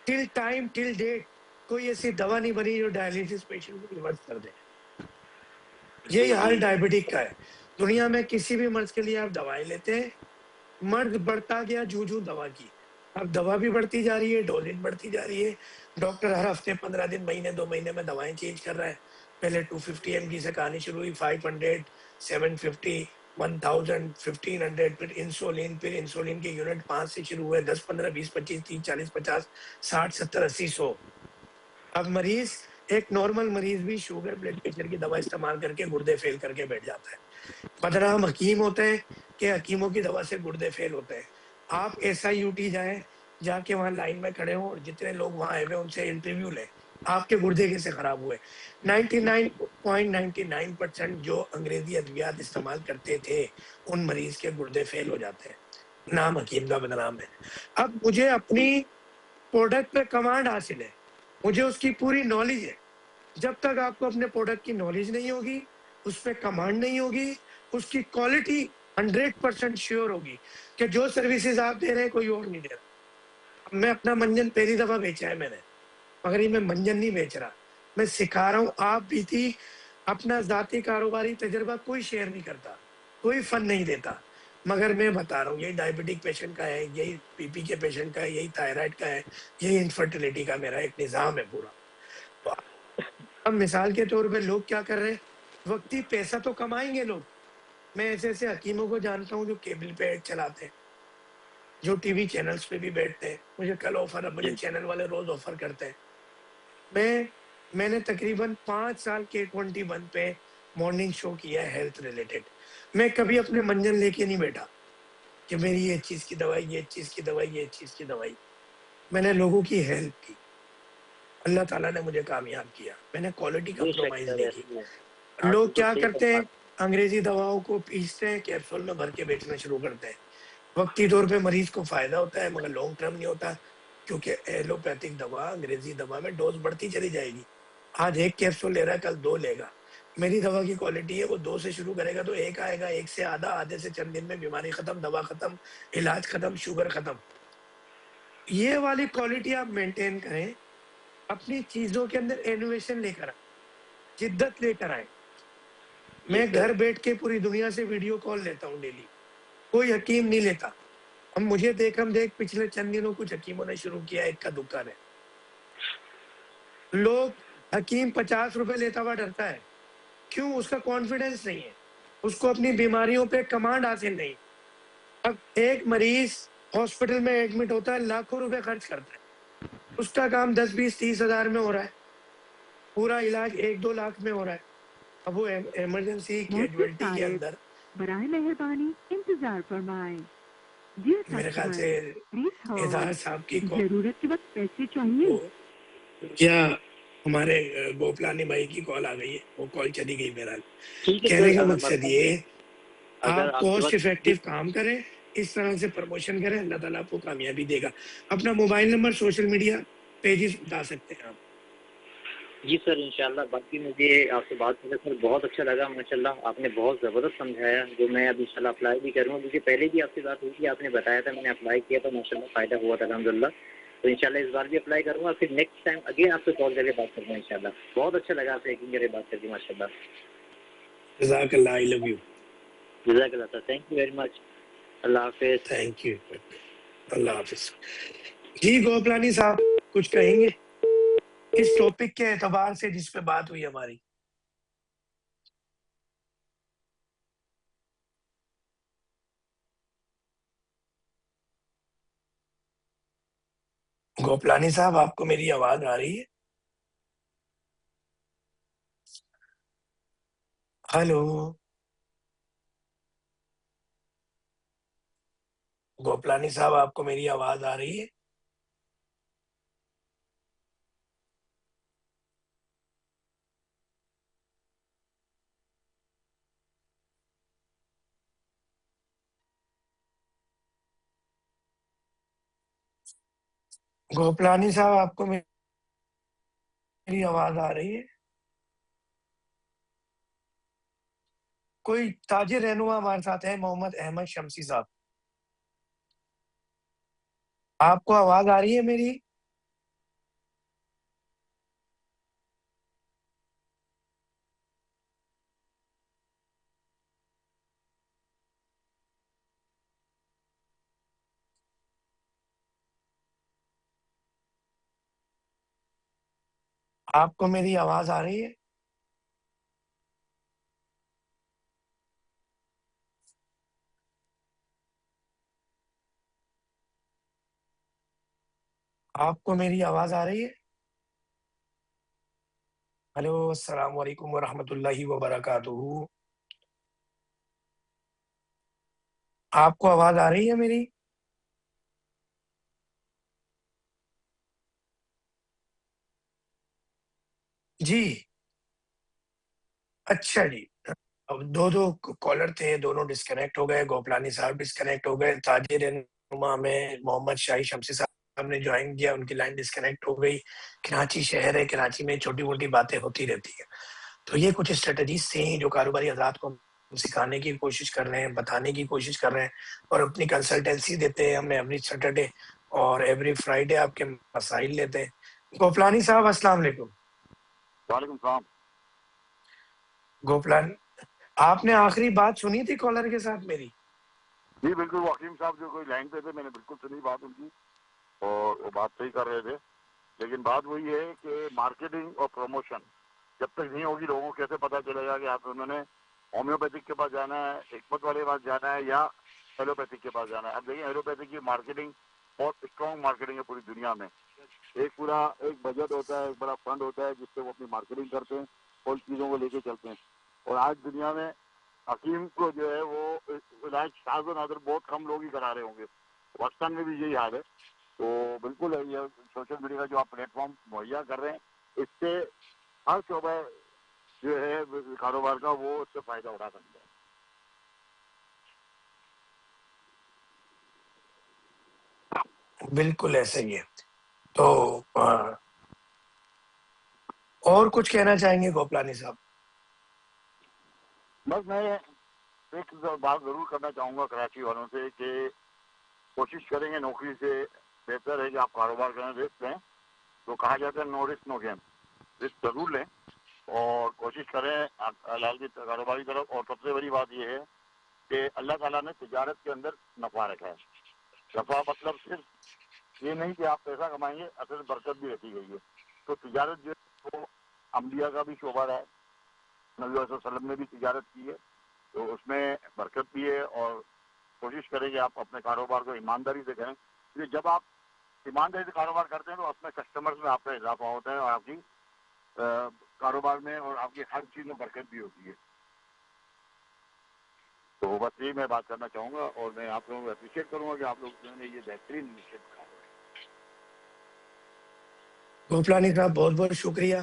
ٹل ٹائم ٹل ڈیٹ کوئی ایسی دوا نہیں بنی جو ڈائلیسس پیشنٹ کو ریورس کر دے. یہی حال ڈائبٹک کا ہے. دنیا میں کسی بھی مرض کے لیے آپ دوائیں لیتے ہیں, مرض بڑھتا گیا جو دوا کی, اب دوا بھی بڑھتی جا رہی ہے, ڈوزیج بڑھتی جا رہی ہے. ڈاکٹر ہر ہفتے 15 دن, مہینے 2 مہینے میں دوائیں چینج کر رہا ہے. پہلے 250 mg سے کہانی شروع ہوئی، 500 750 1000 1500 پھر انسولین کے یونٹ 5 سے شروع ہوئے، 10 15 20 25 30 40 50 60 70 80 100۔ اب مریض، ایک نارمل مریض بھی شوگر بلڈ پریشر کی دوا استعمال کر کے گردے فیل کر کے بیٹھ جاتا ہے۔ بدنام حکیم ہوتے ہیں کہ حکیموں کی دوا سے گردے فیل ہوتے ہیں۔ آپ SIUT جائیں، جا کے وہاں لائن میں کھڑے ہوں اور جتنے لوگ وہاں آئے ہوئے ان سے انٹرویو لیں، آپ کے گردے کیسے خراب ہوئے۔ 99.99% جو انگریزی ادویات استعمال کرتے تھے ان مریض کے گردے فیل ہو جاتے ہیں، نام حکیم کا بدنام ہے۔ اب مجھے اپنی پروڈکٹ پہ کمانڈ حاصل ہے، مجھے اس کی پوری نالج ہے۔ جب تک آپ کو اپنے پروڈکٹ کی نالج نہیں ہوگی، اس پہ کمانڈ نہیں ہوگی، اس کی کوالٹی 100% شیور ہوگی کہ جو سروسز آپ دے رہے ہیں کوئی اور نہیں دے رہا۔ میں اپنا منجن پہلی دفعہ بیچا ہے میں نے، مگر یہ میں منجن نہیں بیچ رہا، میں سکھا رہا ہوں۔ آپ بھی تھی، اپنا ذاتی کاروباری تجربہ کوئی شیئر نہیں کرتا، کوئی فن نہیں دیتا، مگر میں بتا رہا ہوں یہی ڈائبٹک پیشنٹ کا ہے، یہی BP کے پیشنٹ کا ہے، یہی تھائرائڈ کا ہے، یہی انفرٹیلٹی کا میرا ایک نظام ہے پورا۔ تو اب مثال کے طور پہ لوگ کیا کر رہے ہیں، وقتی پیسہ تو کمائیں گے لوگ۔ میں ایسے ایسے حکیموں کو جانتا ہوں جو کیبل پہ ایڈ چلاتے ہیں، جو ٹی وی چینلز پہ بھی بیٹھتے ہیں، مجھے کل آفر، مجھے چینل والے روز آفر کرتے ہیں۔ میں نے تقریباً 5 سال K21 پہ مارننگ شو کیا ہے ہیلتھ ریلیٹڈ۔ میں کبھی اپنے منجن لے کے نہیں بیٹھا کہ میری یہ چیز کی دوائی، یہ چیز کی دوائی، یہ چیز کی دوائی۔ میں نے لوگوں کی ہیلپ کی، اللہ تعالیٰ نے مجھے کامیاب کیا، میں نے کوالٹی بے شک کمپرومائز سر، نہیں کی۔ ایسے آپ لوگ بالکل کیا صحیح کرتے ہیں، فرما انگریزی دواؤں کو پیستے ہیں، کیپسول میں بھر کے بیچنا شروع کرتے ہیں۔ وقتی طور پہ مریض کو فائدہ ہوتا ہے مگر لانگ ٹرم نہیں ہوتا، کیونکہ ایلوپیتھک دوا، انگریزی دوا میں ڈوز بڑھتی چلی جائے گی۔ آج 1 کیپسول لے رہا ہے، کل 2 لے گا۔ میری دوا کی کوالٹی ہے، وہ 2 سے شروع کرے گا تو 1 آئے گا، 1 سے آدھا، آدھے سے چند دن میں بیماری ختم، دوا ختم، علاج ختم، شوگر ختم۔ یہ والی کوالٹی آپ مینٹین کریں، اپنی چیزوں کے اندر انوویشن لے کر آئیں، جدت لے کر آئیں۔ جی میں سر، گھر بیٹھ کے پوری دنیا سے ویڈیو کال لیتا ہوں ڈیلی، کوئی حکیم نہیں لیتا۔ اب مجھے دیکھ پچھلے چند دنوں کچھ حکیموں نے شروع کیا، ایک کا دکان ہے۔ لوگ، حکیم 50 روپے لیتا ہوا ڈرتا ہے، کیوں؟ اس کا کانفیڈنس نہیں ہے، اس کو اپنی بیماریوں پہ کمانڈ حاصل نہیں۔ اب ایک مریض ہاسپٹل میں ایڈمٹ ہوتا ہے، لاکھوں روپے خرچ کرتا ہے، اس کا کام 10 20 30 ہزار میں ہو رہا ہے، پورا علاج 1 2 لاکھ میں ہو رہا ہے۔ اب وہ ایمرجنسی کیجویلٹی کے اندر برائے مہربانی انتظار فرمائیں۔ میرے خیال سے اظہار صاحب کی ضرورت کے وقت پیسے چاہیے؟ کیا ہمارے گوپلانی بھائی کی کال آ گئی ہے، وہ کال چلی گئی بہرحال۔ ٹھیک ہے کہنے سر، کا اگر مقصد یہ، اگر آپ آپ کے کوسٹ پاس افیکٹو کام کریں، اس طرح سے پروموشن کریں، اللہ تعالیٰ آپ کو کامیابی دے گا۔ اپنا mobile number, social media pages بتا سکتے ہیں آپ۔ جی سر، انشاءاللہ، باقی مجھے آپ سے بات کر کے بہت اچھا لگا، ماشاءاللہ آپ نے بہت زبردست سمجھایا، جو میں اب انشاءاللہ اپلائی بھی کروں گا، کیونکہ پہلے بھی آپ سے بات ہوئی تھی، آپ نے بتایا تھا، میں نے اپلائی کیا تو ماشاءاللہ فائدہ ہوا تھا الحمدللہ۔ تو انشاءاللہ اس بار بھی اپلائی کروں گا، پھر نیکسٹ ٹائم اگین آپ سے کال کر کے بات کروں گا انشاءاللہ۔ بہت اچھا لگا آپ سے یقین کرے بات کر کے ماشاءاللہ۔ جزاک اللہ، آئی لو یو۔ جزاک اللہ sir, thank you very much, اللہ حافظ۔ تھینک یو، اللہ حافظ۔ جی گوپلانی صاحب کچھ کہیں گے اس ٹاپک کے اعتبار سے جس پہ بات ہوئی ہماری؟ گوپلانی صاحب، آپ کو میری آواز آ رہی ہے؟ ہلو گوپلانی صاحب، آپ کو میری آواز آ رہی ہے؟ گوپلانی صاحب، آپ کو میری آواز آ رہی ہے؟ کوئی تاجر رہنما ہمارے ساتھ ہے، محمد احمد شمسی صاحب، آپ کو آواز آ رہی ہے میری؟ آپ کو میری آواز آ رہی ہے؟ آپ کو میری آواز آ رہی ہے؟ ہلو، السلام علیکم ورحمۃ اللہ وبرکاتہ. آپ کو آواز آ رہی ہے میری؟ جی اچھا جی. اب دو کالر تھے، دونوں ڈسکنیکٹ ہو گئے. گوپلانی صاحب ڈسکنیکٹ ہو گئے. تاجر رہنما میں محمد شاہی شمسی صاحب نے جوائن کیا، ان کی لائن ڈسکنیکٹ ہو گئی. کراچی شہر ہے، کراچی میں چھوٹی موٹی باتیں ہوتی رہتی ہیں. تو یہ کچھ اسٹریٹجیز تھیں جو کاروباری حضرات کو سکھانے کی کوشش کر رہے ہیں، بتانے کی کوشش کر رہے ہیں، اور اپنی کنسلٹینسی دیتے ہیں. ہم ایوری سیٹرڈے اور ایوری فرائیڈے آپ کے مسائل لیتے ہیں. گوپلانی صاحب السلام علیکم. وعلیکم السلام. گوپلان، آپ نے آخری بات سنی تھی کالر کے ساتھ میری؟ جی بالکل، وہ حکیم صاحب جو کوئی لائن پہ تھے، میں نے بالکل سنی بات ان کی اور وہ بات صحیح کر رہے تھے. لیکن بات وہی ہے کہ مارکیٹنگ اور پروموشن جب تک نہیں ہوگی، لوگوں کو کیسے پتا چلے گا کہ آپ انہوں نے ہومیوپیتھک کے پاس جانا ہے، حکمت والے کے پاس جانا ہے یا ایلوپیتھک کے پاس جانا ہے. اب دیکھیں ایلوپیتھک کی مارکیٹنگ بہت اسٹرانگ مارکیٹنگ ہے پوری دنیا میں. ایک بجٹ ہوتا ہے، ایک بڑا فنڈ ہوتا ہے جس سے وہ اپنی مارکیٹنگ کرتے ہیں اور چیزوں کو لے کے چلتے ہیں. اور آج دنیا میں حکیم کو جو ہے وہ علاج شاذ و نادر بہت کم لوگ ہی کرا رہے ہوں گے. پاکستان میں بھی یہی حال ہے. تو بالکل ہے، یہ سوشل میڈیا کا جو آپ پلیٹ فارم مہیا کر رہے ہیں، اس سے ہر شعبہ جو ہے کاروبار کا وہ اس سے فائدہ اٹھا سکتا ہے. بالکل ایسا ہی ہے. تو اور کچھ کہنا چاہیں گے گوپلانی صاحب؟ بس میں ایک بات ضرور کرنا چاہوں گا کراچی والوں سے کہ کوشش کریں گے، نوکری سے بہتر ہے کہ آپ کاروبار کریں، رسک لیں. تو کہا جاتا ہے نو رسک نو گیم. رسک ضرور لیں اور کوشش کریں حلال کی کاروباری طرف. اور سب سے بڑی بات یہ ہے کہ اللہ تعالیٰ نے تجارت کے اندر نفع رکھا ہے. نفع مطلب صرف یہ نہیں کہ آپ پیسہ کمائیں گے، اصل برکت بھی رکھی گئی ہے. تو تجارت جو ہے وہ انبیاء کا بھی شعبہ ہے. نبی صلی اللہ علیہ وسلم نے بھی تجارت کی ہے، تو اس میں برکت بھی ہے. اور کوشش کریں کہ آپ اپنے کاروبار کو ایمانداری سے کریں، کیونکہ جب آپ ایمانداری سے کاروبار کرتے ہیں تو اپنے کسٹمرز میں آپ کا اضافہ ہوتا ہے اور آپ کی کاروبار میں اور آپ کی ہر چیز میں برکت بھی ہوتی ہے. تو بس یہی میں بات کرنا چاہوں گا اور میں آپ لوگوں کو اپریشیٹ کروں گا کہ آپ لوگ نے یہ بہترین انیشیٹو اٹھایا ہے. گوپلانی صاحب بہت بہت شکریہ،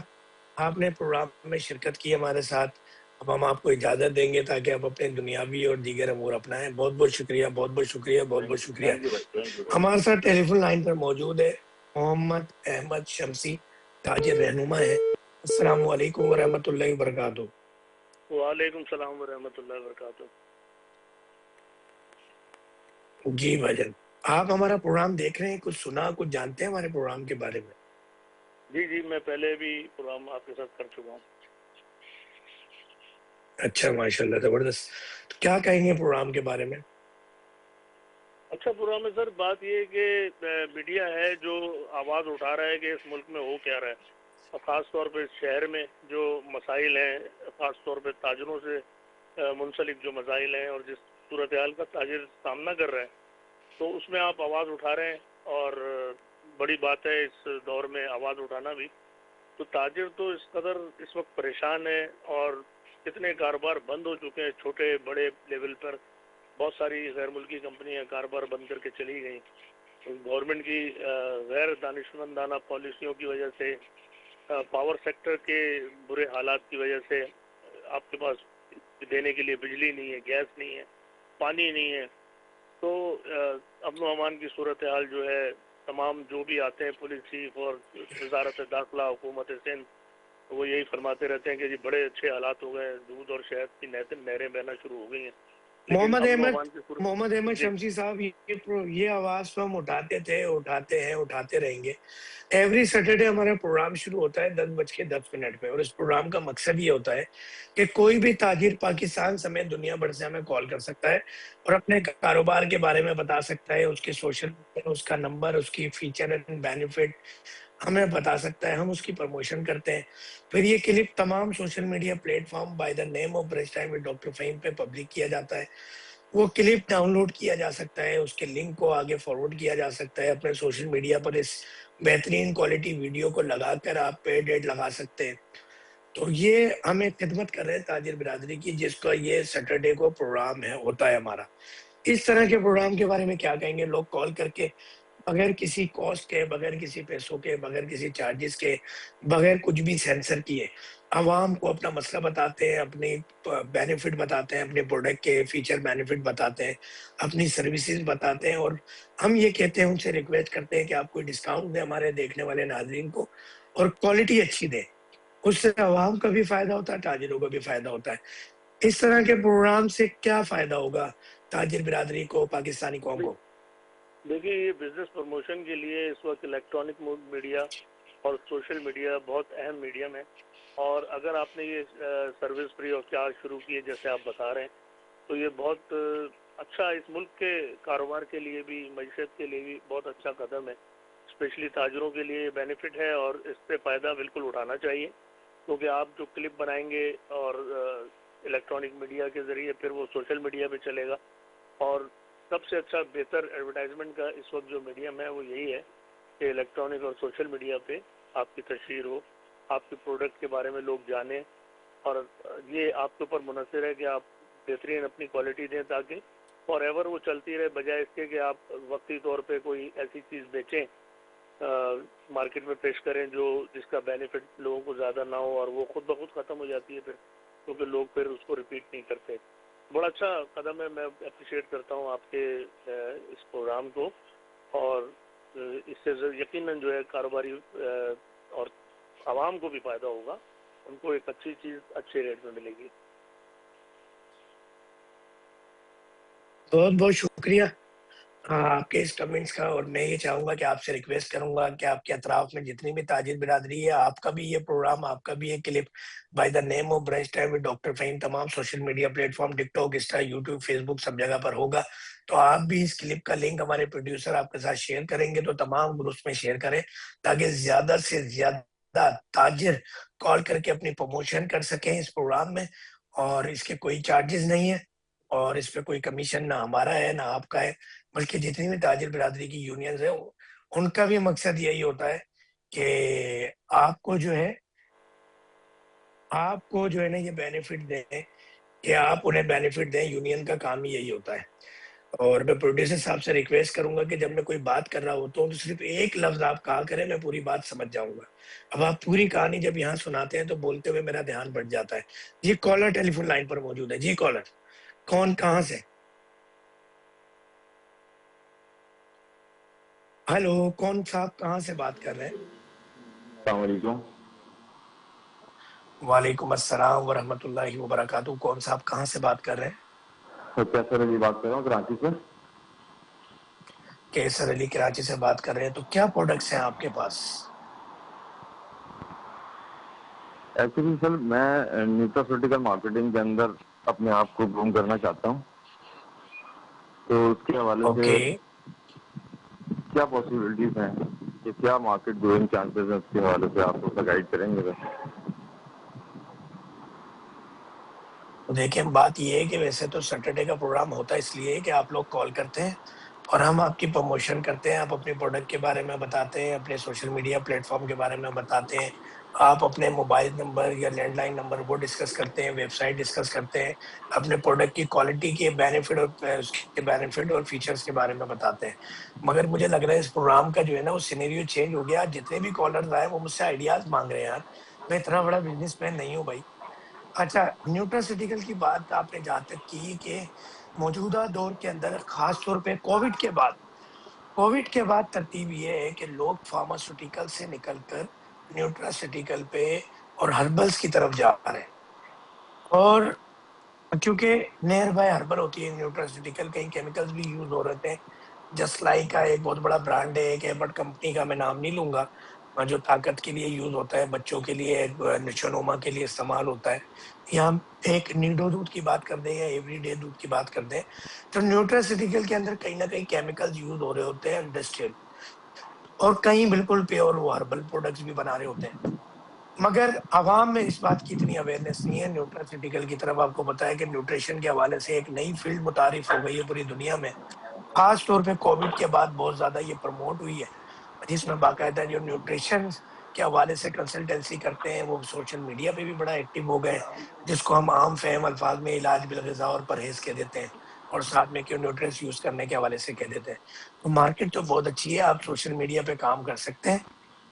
آپ نے پروگرام میں شرکت کی ہمارے ساتھ. اب ہم آپ کو اجازت دیں گے تاکہ آپ اپنے دنیاوی اور دیگر امور اپنائیں. بہت بہت شکریہ، بہت بہت شکریہ، بہت بہت شکریہ. تھینک یو بھائی، تھینک یو بھائی. ہمارے ساتھ ٹیلی فون لائن پر موجود ہے محمد احمد شمسی، تاجر رہنما ہے. السلام علیکم ورحمۃ اللہ وبرکاتہ. وعلیکم السلام ورحمۃ اللہ وبرکاتہ. جی بھجن، آپ ہمارا پروگرام دیکھ رہے ہیں، کچھ سنا، کچھ جانتے ہیں ہمارے پروگرام کے بارے میں؟ جی میں پہلے بھی پروگرام آپ کے ساتھ کر چکا ہوں. اچھا، ماشاء اللہ، زبردست. تو کیا کہیں گے پروگرام کے بارے میں؟ اچھا پروگرام ہے سر. بات یہ کہ میڈیا ہے جو آواز اٹھا رہا ہے کہ اس ملک میں ہو کیا رہا ہے، اور خاص طور پہ شہر میں جو مسائل ہیں، خاص طور پہ تاجروں سے منسلک جو مسائل ہیں اور جس صورتحال کا تاجر سامنا کر رہا ہے، تو اس میں آپ آواز اٹھا رہے ہیں اور بڑی بات ہے اس دور میں آواز اٹھانا بھی. تو تاجر تو اس قدر اس وقت پریشان ہے اور کتنے کاروبار بند ہو چکے ہیں چھوٹے بڑے لیول پر. بہت ساری غیر ملکی کمپنیاں کاروبار بند کر کے چلی گئیں. گورنمنٹ کی غیر دانشمندانہ پالیسیوں کی وجہ سے، پاور سیکٹر کے برے حالات کی وجہ سے آپ کے پاس دینے کے لیے بجلی نہیں ہے، گیس نہیں ہے، پانی نہیں ہے. تو امن و امان کی صورتحال جو ہے، تمام جو بھی آتے ہیں پولیس چیف اور وزارت داخلہ، حکومت سندھ، وہ یہی فرماتے رہتے ہیں کہ جی بڑے اچھے حالات ہو گئے ہیں، دودھ اور شہد کی نہریں بہنا شروع ہو گئی ہیں. محمد احمد شمسی صاحب، یہ آواز تو ہم اٹھاتے تھے، اٹھاتے ہیں، اٹھاتے رہیں گے. ایوری سیٹرڈے ہمارا پروگرام شروع ہوتا ہے 10:10 پہ، اور اس پروگرام کا مقصد یہ ہوتا ہے کہ کوئی بھی تاجر پاکستان سمیت دنیا بھر سے ہمیں کال کر سکتا ہے اور اپنے کاروبار کے بارے میں بتا سکتا ہے، اس کے سوشل، اس کا نمبر، اس کی فیچر اینڈ بینیفٹ ہمیں بتا سکتا ہے. ہم اس کی پروموشن کرتے ہیں. پھر یہ کلپ تمام social media platform by the name of brunch time with doctor Fahim پہ پبلک کیا جاتا ہے. وہ کلپ ڈاؤن لوڈ کیا جا سکتا ہے, اس کے لنک کو آگے فارورڈ کیا جا سکتا ہے اپنے سوشل میڈیا پر. اس بہترین کوالٹی ویڈیو کو لگا کر آپ پیڈ ایڈ لگا سکتے ہیں. تو یہ ہمیں خدمت کر رہے ہیں تاجر برادری کی, جس کا یہ سیٹرڈے کو پروگرام ہے ہوتا ہے ہمارا. اس طرح کے پروگرام کے بارے میں کیا کہیں گے؟ لوگ کال کر کے بغیر کسی کاسٹ کے, بغیر کسی پیسوں کے, بغیر کسی چارجز کے, بغیر کچھ بھی سینسر کیے عوام کو اپنا مسئلہ بتاتے ہیں, اپنی بینیفٹ بتاتے ہیں, اپنے پروڈکٹ کے فیچر بینیفٹ بتاتے ہیں, اپنی سروسز بتاتے ہیں. اور ہم یہ کہتے ہیں, ان سے ریکویسٹ کرتے ہیں کہ آپ کوئی ڈسکاؤنٹ دیں ہمارے دیکھنے والے ناظرین کو, اور کوالٹی اچھی دیں. اس سے عوام کا بھی فائدہ ہوتا ہے, تاجروں کا بھی فائدہ ہوتا ہے. اس طرح کے پروگرام سے کیا فائدہ ہوگا تاجر برادری کو, پاکستانی قوم کو؟ دیکھیے, یہ بزنس پروموشن کے لیے اس وقت الیکٹرانک میڈیا اور سوشل میڈیا بہت اہم میڈیم ہے. اور اگر آپ نے یہ سروس فری آف چارج شروع کی ہے جیسے آپ بتا رہے ہیں, تو یہ بہت اچھا اس ملک کے کاروبار کے لیے بھی, معیشت کے لیے بھی بہت اچھا قدم ہے. اسپیشلی تاجروں کے لیے یہ بینیفٹ ہے اور اس سے فائدہ بالکل اٹھانا چاہیے, کیونکہ آپ جو کلپ بنائیں گے اور الیکٹرانک میڈیا کے ذریعے پھر وہ سوشل میڈیا پہ چلے گا. اور سب سے اچھا بہتر ایڈورٹائزمنٹ کا اس وقت جو میڈیم ہے وہ یہی ہے کہ الیکٹرانک اور سوشل میڈیا پہ آپ کی تشہیر ہو, آپ کے پروڈکٹ کے بارے میں لوگ جانیں, اور یہ آپ کے اوپر منحصر ہے کہ آپ بہترین اپنی کوالٹی دیں تاکہ فار ایور وہ چلتی رہے, بجائے اس کے کہ آپ وقتی طور پہ کوئی ایسی چیز بیچیں, مارکیٹ میں پیش کریں جس کا بینیفٹ لوگوں کو زیادہ نہ ہو, اور وہ خود بخود ختم ہو جاتی ہے پھر, کیونکہ لوگ پھر اس کو ریپیٹ نہیں کرتے. بڑا اچھا قدم ہے, میں اپریشیٹ کرتا ہوں آپ کے اس پروگرام کو, اور اس سے یقیناً جو ہے کاروباری اور عوام کو بھی فائدہ ہوگا, ان کو ایک اچھی چیز اچھے ریٹ میں ملے گی. بہت بہت شکریہ آپ کے اس کمنٹس کا. اور میں یہ چاہوں گا کہ آپ سے ریکویسٹ کروں گا کہ آپ کے اطراف میں جتنی بھی تاجر برادری ہے, آپ کا بھی یہ پروگرام, آپ کا بھی یہ clip by the name of brunch time with doctor Fahim تمام social media platform, TikTok, insta, YouTube, Facebook, سب جگہ پر ہوگا. تو آپ بھی اس کلپ کا لنک ہمارے پروڈیوسر آپ کے ساتھ شیئر کریں گے, تو تمام گروپس میں شیئر کریں تاکہ زیادہ سے زیادہ تاجر کال کر کے اپنی پروموشن کر سکیں اس پروگرام میں. اور اس کے کوئی چارجز نہیں ہے, اور اس پہ کوئی کمیشن نہ ہمارا ہے نہ آپ کا ہے, بلکہ جتنی بھی تاجر برادری کی یونینز ہیں ان کا بھی مقصد یہی ہوتا ہے کہ آپ کو جو ہے نا یہ بینیفٹ دیں, کہ آپ انہیں بینیفٹ دیں. یونین کا کام ہی یہی ہوتا ہے. اور میں پروڈیوسر صاحب سے ریکویسٹ کروں گا کہ جب میں کوئی بات کر رہا ہوتا ہوں تو صرف ایک لفظ آپ کہا کریں, میں پوری بات سمجھ جاؤں گا. اب آپ پوری کہانی جب یہاں سناتے ہیں تو بولتے ہوئے میرا دھیان بڑھ جاتا ہے. یہ کالر ٹیلی فون لائن پر موجود ہے. جی کالر, کون, کہاں سے؟ ہلو, کون صاحب کہاں سے بات کر رہے ہیں؟ السلام علیکم. وعلیکم السلام ورحمۃ اللہ وبرکاتہ. کون صاحب کہاں سے بات کر رہے ہیں؟ کیسر علی بات کر رہا ہوں کراچی سے. کیسر علی کراچی سے بات کر رہے ہیں. تو کیا پروڈکٹس ہیں آپ کے پاس؟ ایکچولی سر میں نیوٹراسیوٹیکل مارکیٹنگ کے اندر اپنے آپ کو گروم کرنا چاہتا ہوں, تو اس کے حوالے سے کیا پاسبلٹیز ہیں, کہ کیا مارکیٹ گروئنگ چانسز ہیں, اس کے حوالے سے آپ کو گائڈ کریں گے. دیکھیں, بات یہ ہے کہ ویسے تو سیٹرڈے کا پروگرام ہوتا ہے اس لیے کہ آپ لوگ کال کرتے ہیں اور ہم آپ کی پروموشن کرتے ہیں, آپ اپنے پروڈکٹ کے بارے میں بتاتے ہیں, اپنے سوشل میڈیا پلیٹ فارم کے بارے میں بتاتے ہیں, آپ اپنے موبائل نمبر یا لینڈ لائن نمبر وہ ڈسکس کرتے ہیں, ویب سائٹ ڈسکس کرتے ہیں, اپنے پروڈکٹ کی کوالٹی کے بینیفٹ اور فیچرز کے بارے میں بتاتے ہیں. مگر مجھے لگ رہا ہے اس پروگرام کا جو ہے نا وہ سینیریو چینج ہو گیا. جتنے بھی کالرز آئے وہ مجھ سے آئیڈیاز مانگ رہے ہیں. یار میں اتنا بڑا بزنس مین نہیں ہوں بھائی. اچھا, نیوٹراسیوٹیکل کی بات آپ نے جہاں تک کی کہ موجودہ دور کے اندر خاص طور پہ کووڈ کے بعد ترتیب یہ ہے کہ لوگ فارماسیوٹیکل سے نکل کر نیوٹراسیوٹیکل پہ اور ہربلز کی طرف جا رہے ہیں. اور کیونکہ نیئر بائی ہربل ہوتی ہے نیوٹراسیوٹیکل, کہیں کیمیکلز بھی یوز ہو رہے ہیں. جسٹ لائک کا ایک بہت بڑا برانڈ ہے, ایک ایبٹ کمپنی کا, میں نام نہیں لوں گا, جو طاقت کے لیے یوز ہوتا ہے, بچوں کے لیے نشونوما کے لیے استعمال ہوتا ہے. یا ہم ایک نیڈو دودھ کی بات کر دیں یا ایوری ڈے دودھ کی بات کر دیں, تو نیوٹراسیوٹیکل کے اندر کہیں نہ کہیں کیمیکلز یوز ہو رہے ہوتے ہیں انڈسٹریل, اور کہیں بالکل پیور وہ ہربل پروڈکٹس بھی بنا رہے ہوتے ہیں. مگر عوام میں اس بات کی اتنی اویئرنیس نہیں ہے نیوٹراسیوٹیکل کی طرف. آپ کو پتا ہے کہ نیوٹریشن کے حوالے سے ایک نئی فیلڈ متعارف ہو گئی ہے پوری دنیا میں, خاص طور پہ کووڈ کے بعد بہت زیادہ یہ پروموٹ ہوئی ہے, جس میں باقاعدہ جو نیوٹریشن کے حوالے سے کنسلٹنسی کرتے ہیں وہ سوشل میڈیا پہ بھی بڑا ایکٹیو ہو گئے, جس کو ہم عام فہم الفاظ میں علاج بالغذا اور پرہیز کہہ دیتے ہیں, اور ساتھ میں کیوں نیوٹرینٹس یوز کرنے کے حوالے سے کہہ دیتے ہیں. تو مارکیٹ تو بہت اچھی ہے, آپ سوشل میڈیا پہ کام کر سکتے ہیں,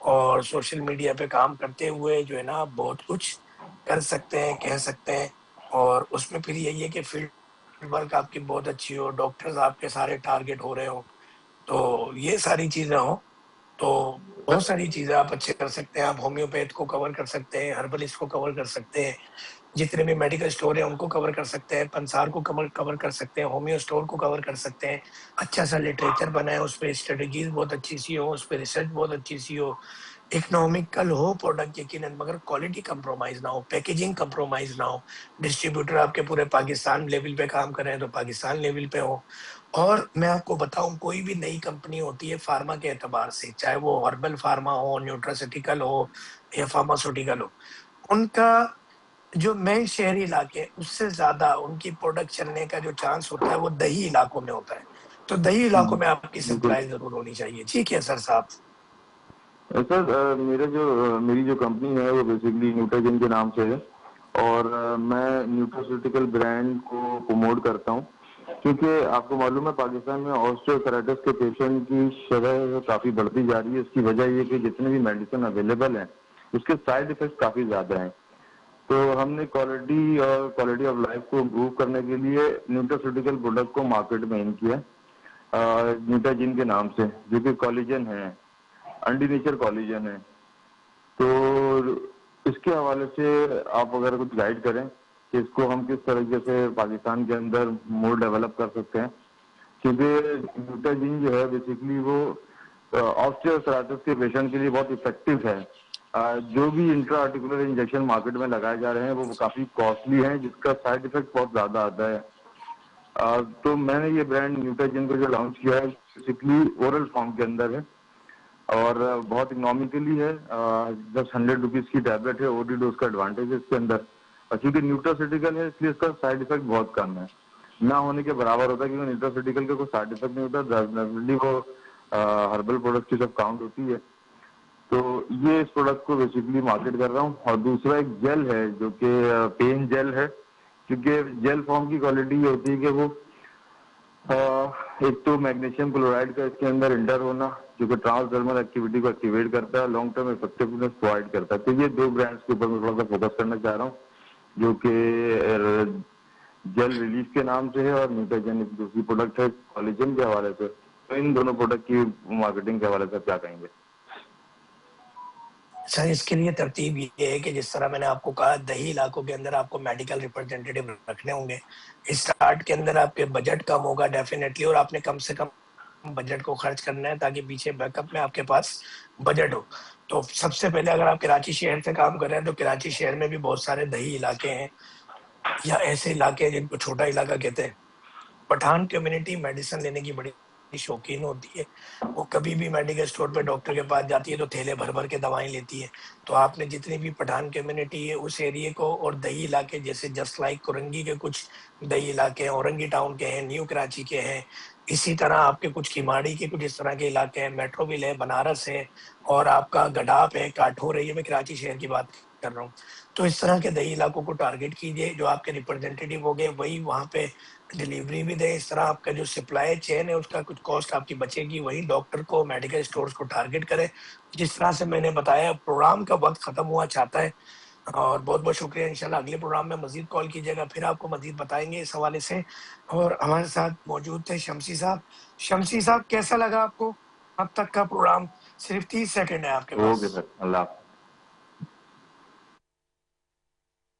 اور سوشل میڈیا پہ کام کرتے ہوئے جو ہے نا آپ بہت کچھ کر سکتے ہیں, کہہ سکتے ہیں. اور اس میں پھر یہی ہے کہ فیلڈ ورک آپ کی بہت اچھی ہو, ڈاکٹرز آپ کے سارے ٹارگٹ ہو رہے ہوں, تو یہ ساری چیزیں ہوں تو بہت ساری چیزیں آپ اچھے کر سکتے ہیں. آپ ہومیوپیتھ کو کور کر سکتے ہیں, ہربلسٹ کو کور کر سکتے ہیں, جتنے بھی میڈیکل اسٹور ہیں ان کو کور کر سکتے ہیں, پنسار کو کور کر سکتے ہیں, ہومیو اسٹور کو کور کر سکتے ہیں. اچھا سا لٹریچر بنا ہے, اس پہ اسٹریٹجیز بہت اچھی سی ہو, اس پہ ریسرچ بہت اچھی سی ہو, اکنامکل ہو پروڈکٹ یقیناً, مگر کوالٹی کمپرومائز نہ ہو, پیکیجنگ کمپرومائز نہ ہو. ڈسٹریبیوٹر آپ کے پورے پاکستان لیول پہ کام کریں تو پاکستان لیول پہ ہو. اور میں آپ کو بتاؤں, کوئی بھی نئی کمپنی ہوتی ہے فارما کے اعتبار سے, چاہے وہ ہربل فارما ہو, نیوٹراسیوٹیکل ہو یا فارماسوٹیکل ہو, ان کا جو مین شہری علاقے اس سے زیادہ ان کی پروڈکٹ چلنے کا جو چانس ہوتا ہے وہ دیہی علاقوں میں ہوتا ہے. تو دیہی علاقوں میں آپ کی سپلائی ضرور ہونی چاہیے. ٹھیک ہے سر صاحب. سر میری جو کمپنی ہے وہ بیسکلی نیوٹراجن کے نام سے ہے, اور میں نیوٹراسیوٹیکل برانڈ کو پروموٹ کرتا ہوں, کیونکہ آپ کو معلوم ہے پاکستان میں آسٹریوکرائٹس کے پیشنٹ کی شرح کافی بڑھتی جا رہی ہے. اس کی وجہ یہ کہ جتنے بھی میڈیسن اویلیبل ہیں اس کے سائڈ افیکٹ کافی زیادہ ہیں. تو ہم نے کوالٹی آف لائف کو امپروو کرنے کے لیے نیوٹراسیوٹیکل پروڈکٹ کو مارکیٹ میں ان کیا نیوٹراجن کے نام سے, جو کہ کولیجن ہے, انڈی نیچر کولیجن ہے. تو اس کے حوالے سے آپ اگر کچھ گائیڈ کریں کہ اس کو ہم کس طریقے سے پاکستان کے اندر مور ڈیولپ کر سکتے ہیں, کیونکہ نیوٹراجن جو ہے بیسکلی وہ آسٹریوسرائٹس کے پیشنٹ کے لیے بہت افیکٹو ہے. جو بھی انٹرا آرٹیکولر انجیکشن مارکیٹ میں لگائے جا رہے ہیں وہ کافی کاسٹلی ہیں, جس کا سائڈ افیکٹ بہت زیادہ آتا ہے. تو میں نے یہ برانڈ نیوٹراجن کو جو لانچ کیا ہے بیسکلی اورل فارم کے اندر ہے, اور بہت اکنامیکلی ہے. جسٹ 100 روپیز کی ٹیبلٹ ہے, اوڈی ڈوز کا ایڈوانٹیج ہے اس کے اندر. چونکہ نیوٹراسیوٹیکل ہے اس لیے اس کا سائڈ افیکٹ بہت کم ہے, نہ ہونے کے برابر ہوتا ہے, کیونکہ نیوٹراسیوٹیکل کا کوئی سائڈ افیکٹ نہیں ہوتا, ڈیفینیٹلی وہ ہربل پروڈکٹ کی سب کاؤنٹ ہوتی ہے. تو یہ اس پروڈکٹ کو بیسکلی مارکیٹ کر رہا ہوں. اور دوسرا ایک جیل ہے جو کہ پین جیل ہے, کیونکہ جیل فارم کی کوالٹی یہ ہوتی ہے کہ وہ ایک تو میگنیشیم کلورائڈ کا اس کے اندر انٹر ہونا جو کہ ٹرانسڈرمل ایکٹیویٹی کو ایکٹیویٹ کرتا ہے, لانگ ٹرم افیکٹونیس پرووائڈ کرتا ہے. تو یہ دو برانڈس کے اوپر میں تھوڑا سا فوکس کرنا چاہ رہا ہوں, جو کہ جیل ریلیف کے نام سے ہے, اور نیوٹراجن ایک دوسری پروڈکٹ ہے کولیجن کے حوالے سے. تو ان دونوں پروڈکٹ کی مارکیٹنگ کے حوالے سے کیا کہیں گے؟ سر اس کے لیے ترتیب یہ ہے کہ جس طرح میں نے آپ کو کہا, دیہی علاقوں کے اندر آپ کو میڈیکل ریپرزینٹیٹیو رکھنے ہوں گے. اسٹارٹ کے اندر آپ کے بجٹ کم ہوگا ڈیفینیٹلی, اور آپ نے کم سے کم بجٹ کو خرچ کرنا ہے تاکہ پیچھے بیک اپ میں آپ کے پاس بجٹ ہو. تو سب سے پہلے اگر آپ کراچی شہر سے کام کر رہے ہیں تو کراچی شہر میں بھی بہت سارے دیہی علاقے ہیں, یا ایسے علاقے ہیں جن کو چھوٹا علاقہ کہتے ہیں. پٹھان کمیونٹی میڈیسن لینے کی بڑی شوقین ہوتی ہے, وہ کبھی بھی میڈیکل اسٹور پہ ڈاکٹر کے پاس جاتی ہے تو تھیلے بھر بھر کے دوائیں لیتی ہے. تو آپ نے جتنی بھی پٹھان کمیونٹی ہے اس ایریے کو, اور دیہی علاقے جیسے جسٹ لائک کرنگی کے کچھ دیہی علاقے ہیں, اورنگی ٹاؤن کے ہیں, نیو کراچی کے ہیں, اسی طرح آپ کے کچھ کیماڑی کے کچھ اس طرح کے علاقے ہیں, میٹروول ہے, بنارس ہے, اور آپ کا گڈاپ ہے, کاٹھور ہے. یہ میں کراچی شہر کی بات کر رہا ہوں. تو اس طرح کے دیہی علاقوں کو ٹارگٹ کیجئے, جو آپ کے ریپرزینٹیٹیو ہو گئے وہی وہاں پہ ڈلیوری بھی دیں. اس طرح آپ کا جو سپلائی چین ہے اس کا کچھ کاسٹ آپ کی بچے گی. وہی ڈاکٹر کو, میڈیکل اسٹورز کو ٹارگٹ کرے. جس طرح سے میں نے بتایا, پروگرام کا وقت ختم ہوا چاہتا ہے, اور بہت بہت شکریہ. انشاءاللہ اگلے پروگرام میں مزید کال کیجیے گا, پھر آپ کو مزید بتائیں گے اس حوالے سے. اور ہمارے ساتھ موجود تھے شمسی صاحب. شمسی صاحب کیسا لگا آپ کو اب تک کا پروگرام؟ صرف 30 سیکنڈ ہے آپ کے پاس. اوکے سر, اللہ حافظ.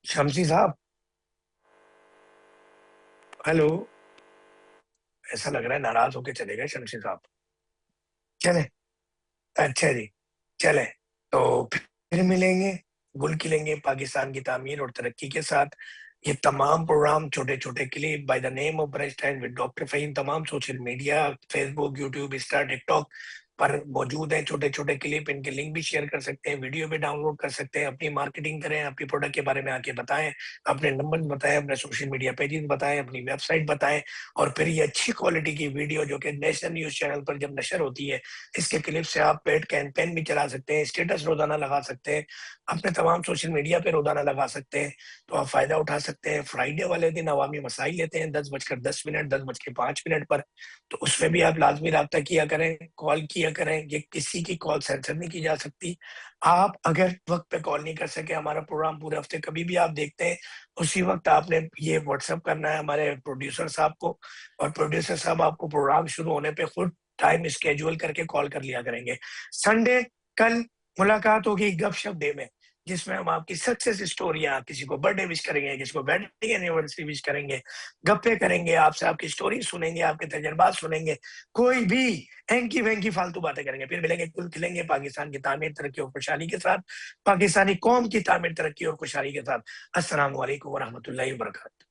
شمسی صاحب ہیلو, ایسا لگ رہا ہے ناراض ہو کے چلے گئے شمسی صاحب. چلیں, اچھا جی, چلیں تو پھر ملیں گے, گل کھلیں گے پاکستان کی تعمیر اور ترقی کے ساتھ. یہ تمام پروگرام چھوٹے چھوٹے clip by the name of Bernstein with doctor Fahim, تمام social media, Facebook, YouTube, Insta, TikTok, پر موجود ہیں, چھوٹے چھوٹے کلپ, ان کے لنک بھی شیئر کر سکتے ہیں, ویڈیو بھی ڈاؤن لوڈ کر سکتے ہیں, اپنی مارکیٹنگ کریں, اپنی پروڈکٹ کے بارے میں آ کے بتائیں, اپنے نمبر بتائیں, اپنے سوشل میڈیا پیجز بتائیں, اپنی ویب سائٹ بتائیں, اور پھر یہ اچھی کوالٹی کی ویڈیو جو کہ نیشنل نیوز چینل پر جب نشر ہوتی ہے, اس کے کلپ سے آپ پیڈ کیمپین بھی چلا سکتے ہیں, اسٹیٹس روزانہ لگا سکتے ہیں, اپنے تمام سوشل میڈیا پہ روزانہ لگا سکتے ہیں, تو آپ فائدہ اٹھا سکتے ہیں. فرائیڈے والے دن عوامی مسائل لیتے ہیں 10:10 10:05 پر, تو اس میں بھی آپ لازمی رابطہ کیا کریں, کال کیا کریں. یہ کسی کی کال سینسر نہیں کی جا سکتی. آپ اگر وقت پہ کال نہیں کر سکے, ہمارا پروگرام پورے ہفتے کبھی بھی آپ دیکھتے ہیں, اسی وقت آپ نے یہ واٹس ایپ کرنا ہے ہمارے پروڈیوسر صاحب کو, اور پروڈیوسر صاحب آپ کو پروگرام شروع ہونے پہ خود ٹائم اسکیجول کر کے کال کر لیا کریں گے. سنڈے کل ملاقات ہوگی گپ شپ ڈے میں, جس میں ہم آپ کی سکسیس اسٹوریاں, کسی کو برتھ ڈے وش کریں گے, کسی کو ویڈنگ اینیورسری وش کریں گے, گپے کریں گے, آپ سے آپ کی اسٹوری سنیں گے, آپ کے تجربات سنیں گے, کوئی بھی اینکی وینکی فالتو باتیں کریں گے. پھر ملیں گے, کل کھلیں گے پاکستان کی تعمیر, ترقی اور خوشحالی کے ساتھ, پاکستانی قوم کی تعمیر, ترقی اور خوشحالی کے ساتھ. السلام علیکم ورحمۃ اللہ وبرکاتہ.